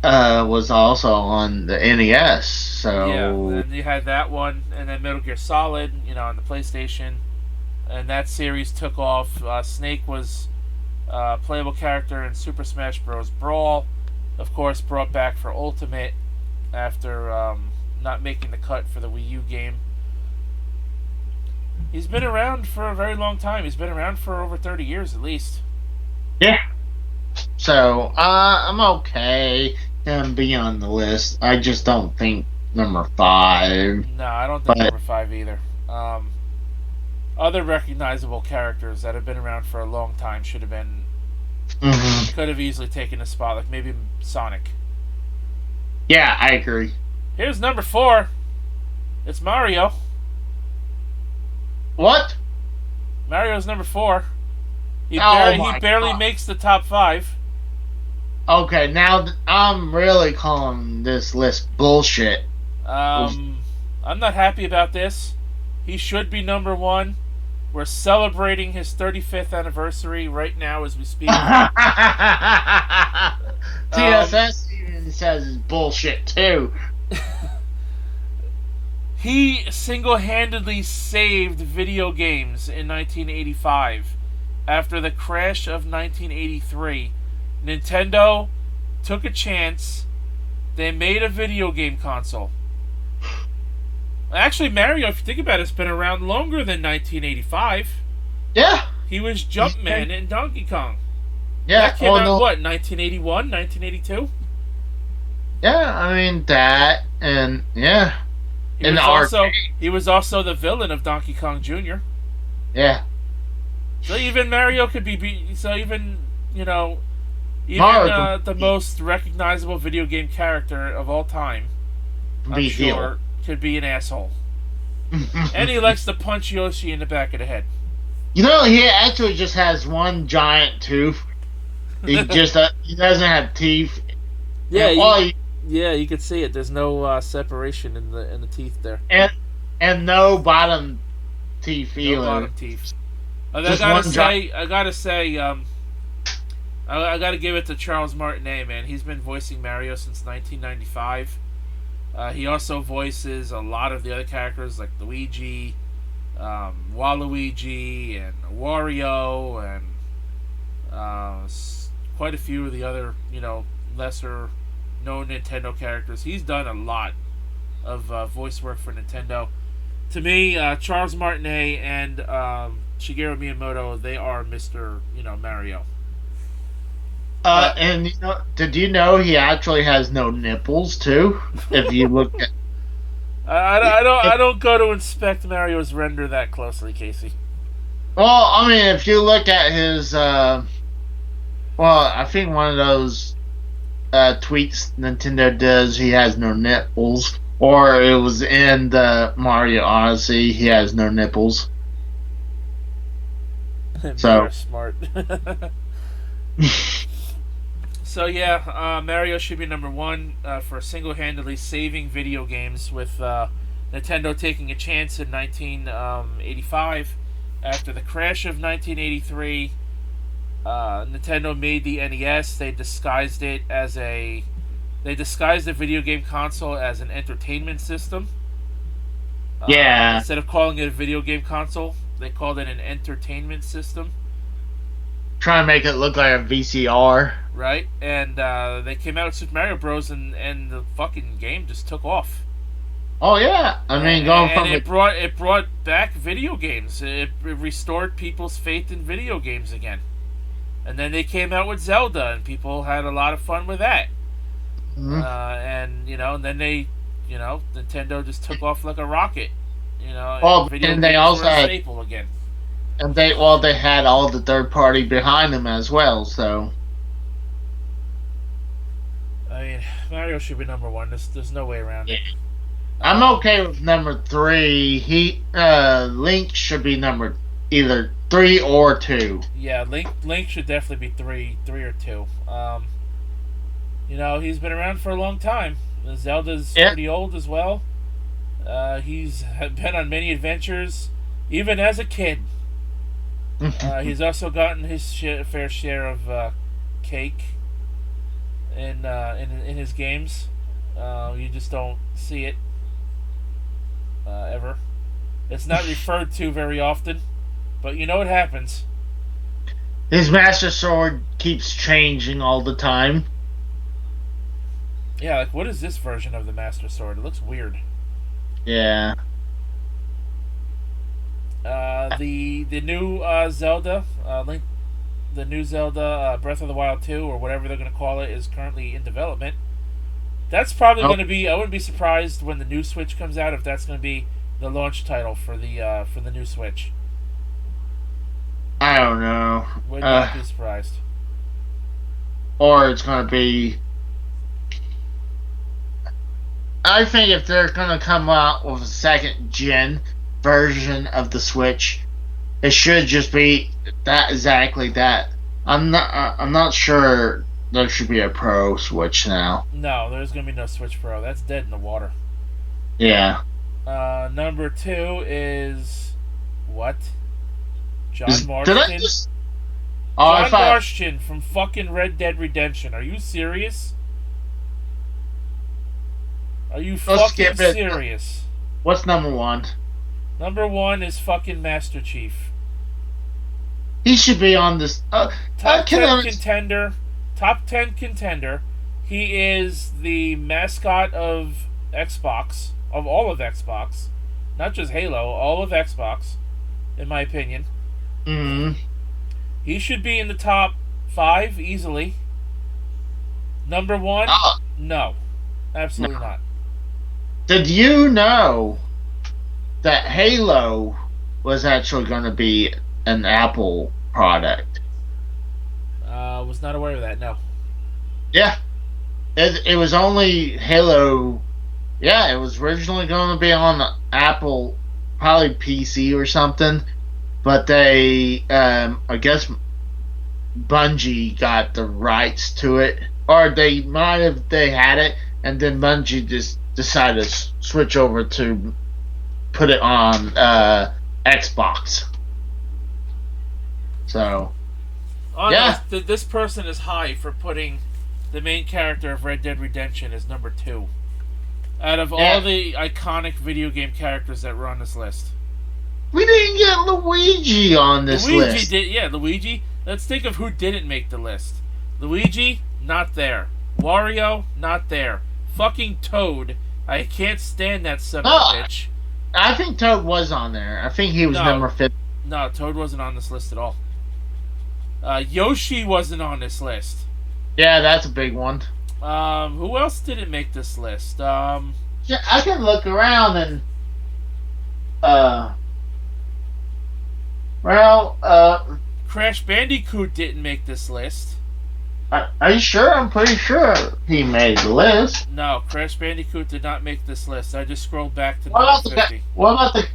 Was also on the NES. So yeah, and you had that one, and then Metal Gear Solid, on the PlayStation. And that series took off. Snake was a playable character in Super Smash Bros. Brawl. Of course, brought back for Ultimate after not making the cut for the Wii U game. He's been around for a very long time. He's been around for over 30 years at least. Yeah. So, I'm okay him being on the list. I just don't think number 5. No, I don't think number 5 either. Other recognizable characters that have been around for a long time should have been... Could have easily taken a spot, like maybe Sonic. Yeah, I agree. Here's number 4. It's Mario. What? Mario's number 4. He barely makes the top 5. Okay, now I'm really calling this list bullshit. I'm not happy about this. He should be number 1. We're celebrating his 35th anniversary right now as we speak. TSS even says it's bullshit too. He single-handedly saved video games in 1985. After the crash of 1983, Nintendo took a chance. They made a video game console. Actually, Mario, if you think about it, has been around longer than 1985. Yeah. He was Jumpman in Donkey Kong. Yeah. That came out, 1981, 1982? Yeah, I mean, that, and, yeah. in the arcade. He was also the villain of Donkey Kong Jr. Yeah. So even Mario could be. So even the most recognizable video game character of all time, I'm sure, could be an asshole. And he likes to punch Yoshi in the back of the head. He actually just has one giant tooth. He just he doesn't have teeth. Yeah, you could see it. There's no separation in the teeth there, and no bottom teeth either. No bottom teeth. I gotta say, I gotta give it to Charles Martinet, man. He's been voicing Mario since 1995. He also voices a lot of the other characters like Luigi, Waluigi, and Wario, and quite a few of the other, lesser known Nintendo characters. He's done a lot of voice work for Nintendo. To me, Charles Martinet and Shigeru Miyamoto, they are Mr. Mario. And did you know he actually has no nipples too? If you look at, I don't go to inspect Mario's render that closely, Casey. Well, I mean, if you look at his, I think one of those tweets Nintendo does, he has no nipples, or it was in the Mario Odyssey, he has no nipples. So smart. So yeah, Mario should be number one for single-handedly saving video games, with Nintendo taking a chance in 1985 after the crash of 1983. Nintendo made the NES. They disguised the video game console as an entertainment system. Yeah. Instead of calling it a video game console, they called it an entertainment system. Trying to make it look like a VCR. Right, and they came out with Super Mario Bros. and the fucking game just took off. Oh yeah, I mean, it brought back video games. It restored people's faith in video games again. And then they came out with Zelda, and people had a lot of fun with that. Mm-hmm. And then they, Nintendo just took off like a rocket. And they also had a staple again. And they had all the third party behind them as well. So, I mean, Mario should be number one. There's no way around it. I'm okay with number 3. Link should be number either 3 or 2. Yeah, Link should definitely be 3 or 2. He's been around for a long time. Zelda's pretty old as well. He's been on many adventures, even as a kid. He's also gotten his fair share of cake in his games. You just don't see it ever. It's not referred to very often, but you know what happens. His Master Sword keeps changing all the time. Yeah, like, what is this version of the Master Sword? It looks weird. Yeah. The new Zelda, the new Zelda Breath of the Wild 2, or whatever they're going to call it, is currently in development. That's probably going to be. I wouldn't be surprised when the new Switch comes out if that's going to be the launch title for the new Switch. I don't know. Would not be surprised. Or it's going to be. I think if they're going to come out with a second gen version of the Switch, it should just be exactly that. I'm not sure there should be a Pro Switch now. No, there's gonna be no Switch Pro. That's dead in the water. Yeah. Number 2 is what? John Marston. John Marston from fucking Red Dead Redemption. Are you serious? Are you fucking serious? What's number 1? Number 1 is fucking Master Chief. He should be on this. Top 10 contender. Top 10 contender. He is the mascot of Xbox, of all of Xbox, not just Halo, all of Xbox, in my opinion. Mm-hmm. He should be in the top 5 easily. Number 1, no, absolutely not. Did you know that Halo was actually going to be an Apple product? Was not aware of that. No. Yeah, it was only Halo. Yeah, it was originally going to be on Apple, probably PC or something, but they, I guess Bungie got the rights to it, or they had it, and then Bungie just decided to switch over to put it on Xbox. So Oh no, yeah, this person is high for putting the main character of Red Dead Redemption as number 2 out of all yeah. the iconic video game characters that were on this list. We didn't get Luigi on this Luigi list. did, yeah. Luigi. Let's think of who didn't make the list. Luigi, not there. Wario, not there. Fucking Toad. I can't stand that son of a No, bitch. I think Toad was on there. I think he was No, number 50. no, Toad wasn't on this list at all. Yoshi wasn't on this list. Yeah, that's a big one. Who else didn't make this list? Yeah, I can look around and uh, well, Crash Bandicoot didn't make this list. are you sure? I'm pretty sure he made the list. No, Crash Bandicoot did not make this list. I just scrolled back to What about number 50. what about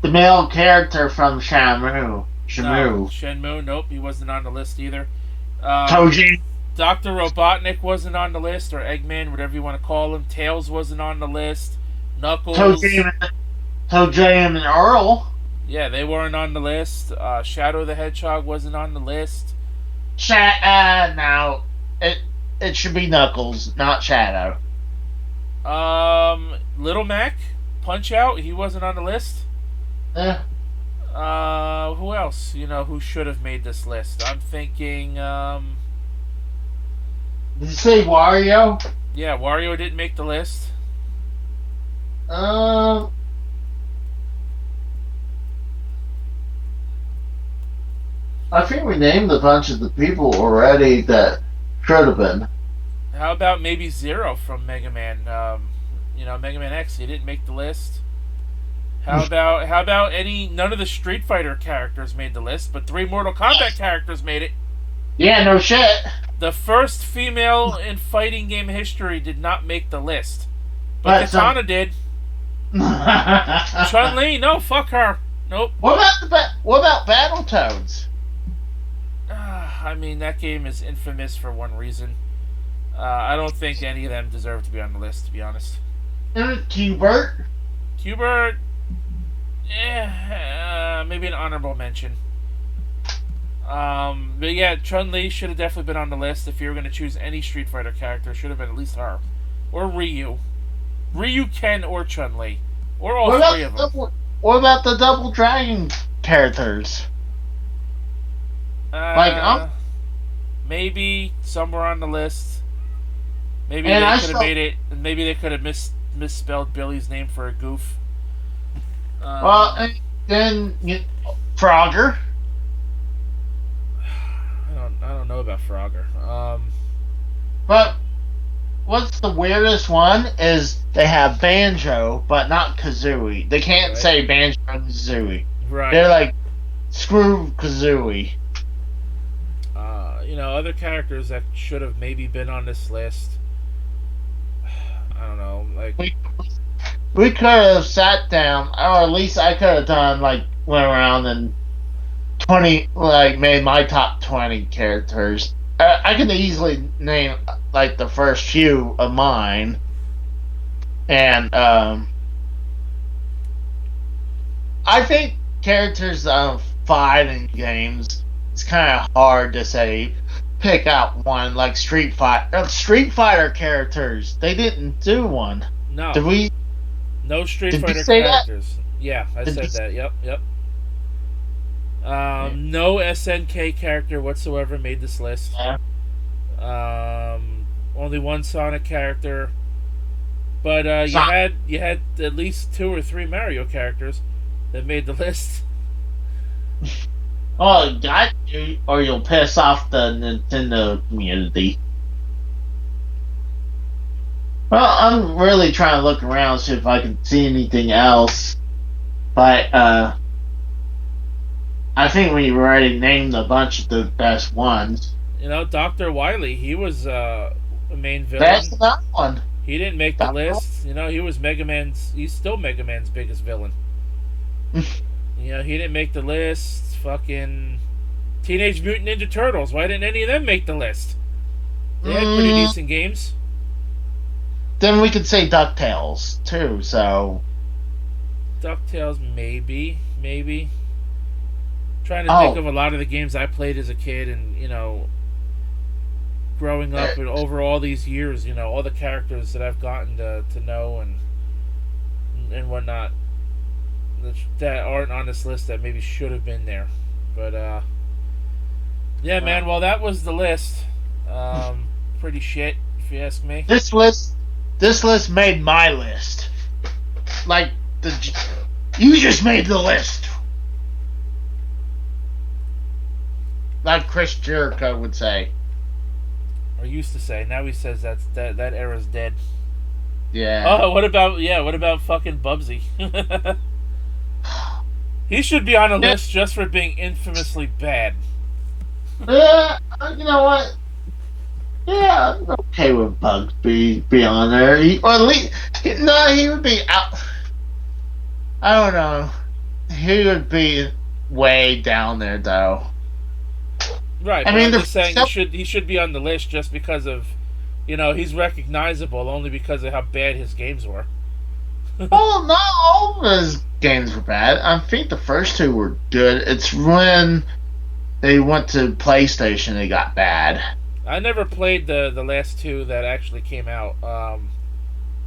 the male character from Shamu? No, Shenmue, nope, he wasn't on the list either. Toji. Dr. Robotnik wasn't on the list, or Eggman, whatever you want to call him. Tails wasn't on the list. Knuckles. Toji and Earl. Yeah, they weren't on the list. Shadow the Hedgehog wasn't on the list. Now it should be Knuckles, not Shadow. Little Mac, Punch Out, he wasn't on the list. Yeah. Who else? You know, who should have made this list? I'm thinking, Did you say Wario? yeah, Wario didn't make the list. I think we named a bunch of the people already that should have been. How about maybe Zero from Mega Man? Mega Man X, he didn't make the list. How about none of the Street Fighter characters made the list, but 3 Mortal Kombat characters made it. Yeah, no shit. The first female in fighting game history did not make the list. But But Katana did. Chun-Li, no, fuck her. Nope. What about Battletoads? I mean, that game is infamous for one reason. I don't think any of them deserve to be on the list, to be honest. Qbert? Qbert, maybe an honorable mention. But yeah, Chun-Li should have definitely been on the list. If you were going to choose any Street Fighter character, should have been at least her. Or Ryu. Ryu, Ken, or Chun-Li. Or all three of them. What about the Double Dragon characters? Maybe somewhere on the list. Maybe And they could have made it. Maybe they could have misspelled Billy's name for a goof. And then Frogger. I don't know about Frogger. But what's the weirdest one is they have Banjo, but not Kazooie. They can't say Banjo and Kazooie. Right. They're like, screw Kazooie. Other characters that should have maybe been on this list. I don't know, like we could have sat down, or at least I could have done went around and made my top 20 characters. I can easily name the first few of mine, and I think characters fighting games, it's kind of hard to say pick out one like Street Fighter characters. They didn't do one. No. Did we? No Street Did Fighter you say characters. That? Yeah, I said that. Yep. No SNK character whatsoever made this list. Yeah. Only one Sonic character. But you had at least 2 or 3 Mario characters that made the list. Oh, got you, or you'll piss off the Nintendo community. Well, I'm really trying to look around see if I can see anything else. But I think we already named a bunch of the best ones. You know, Dr. Wily, he was a main That's villain. another one. He didn't make the list. You know, he was Mega Man's. He's still Mega Man's biggest villain. You know, he didn't make the list. Fucking Teenage Mutant Ninja Turtles. Why didn't any of them make the list? They had pretty decent games. Then we could say DuckTales too. So DuckTales, maybe. Trying to think of a lot of the games I played as a kid, and you know, growing up and over all these years, you know, all the characters that I've gotten to know and whatnot that aren't on this list that maybe should have been there. But yeah, man. Well, that was the list. Pretty shit, if you ask me. This list made my list. Like you just made the list. Like Chris Jericho would say. Or used to say. Now he says that era's dead. Yeah. Oh, what about fucking Bubsy? He should be on a list just for being infamously bad. Yeah, you know what? Yeah, I'm okay with Bugs be on there. He would be out. I don't know. He would be way down there though. Right. I mean, I'm just saying he should be on the list just because of, you know, he's recognizable only because of how bad his games were. Well, not all of his games were bad. I think the first two were good. It's when they went to PlayStation they got bad. I never played the last two that actually came out.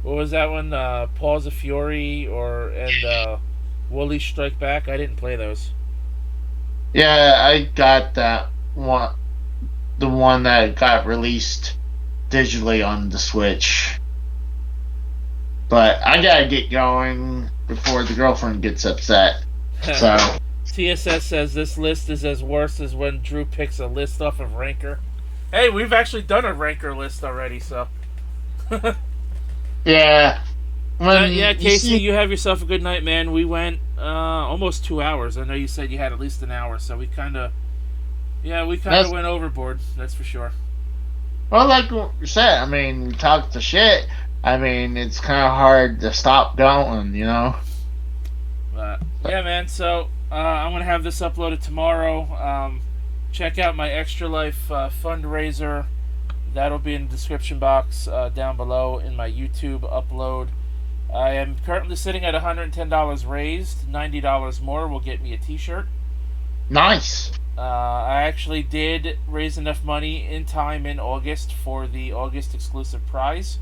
What was that one? Paws of Fury and Woolly Strike Back? I didn't play those. Yeah, I got that one. The one that got released digitally on the Switch. But I gotta get going before the girlfriend gets upset. So TSS says this list is as worse as when Drew picks a list off of Ranker. Hey, we've actually done a Ranker list already, so. Yeah. Yeah, Casey, you have yourself a good night, man. We went almost 2 hours. I know you said you had at least an hour, so we kind of went overboard. That's for sure. Well, like you said, I mean, we talked the shit. I mean, it's kind of hard to stop going, you know. But yeah, man. So I'm gonna have this uploaded tomorrow. Check out my Extra Life fundraiser. That'll be in the description box down below in my YouTube upload. I am currently sitting at $110 raised. $90 more will get me a t-shirt. Nice. I actually did raise enough money in time in August for the August exclusive prize.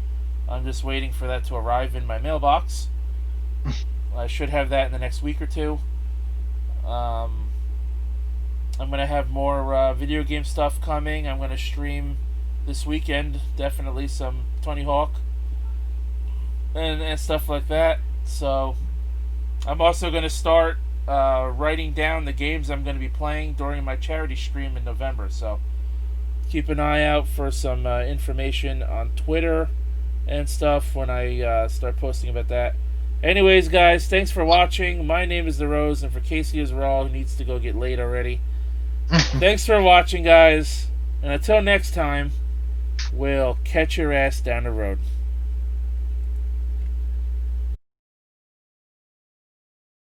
I'm just waiting for that to arrive in my mailbox. I should have that in the next week or two. I'm going to have more video game stuff coming. I'm going to stream this weekend, definitely some Tony Hawk and stuff like that. So I'm also going to start writing down the games I'm going to be playing during my charity stream in November. So keep an eye out for some information on Twitter and stuff when I start posting about that. Anyways, guys, thanks for watching. My name is The Rose, and for Casey Israel, who needs to go get laid already. Thanks for watching, guys. And until next time, we'll catch your ass down the road.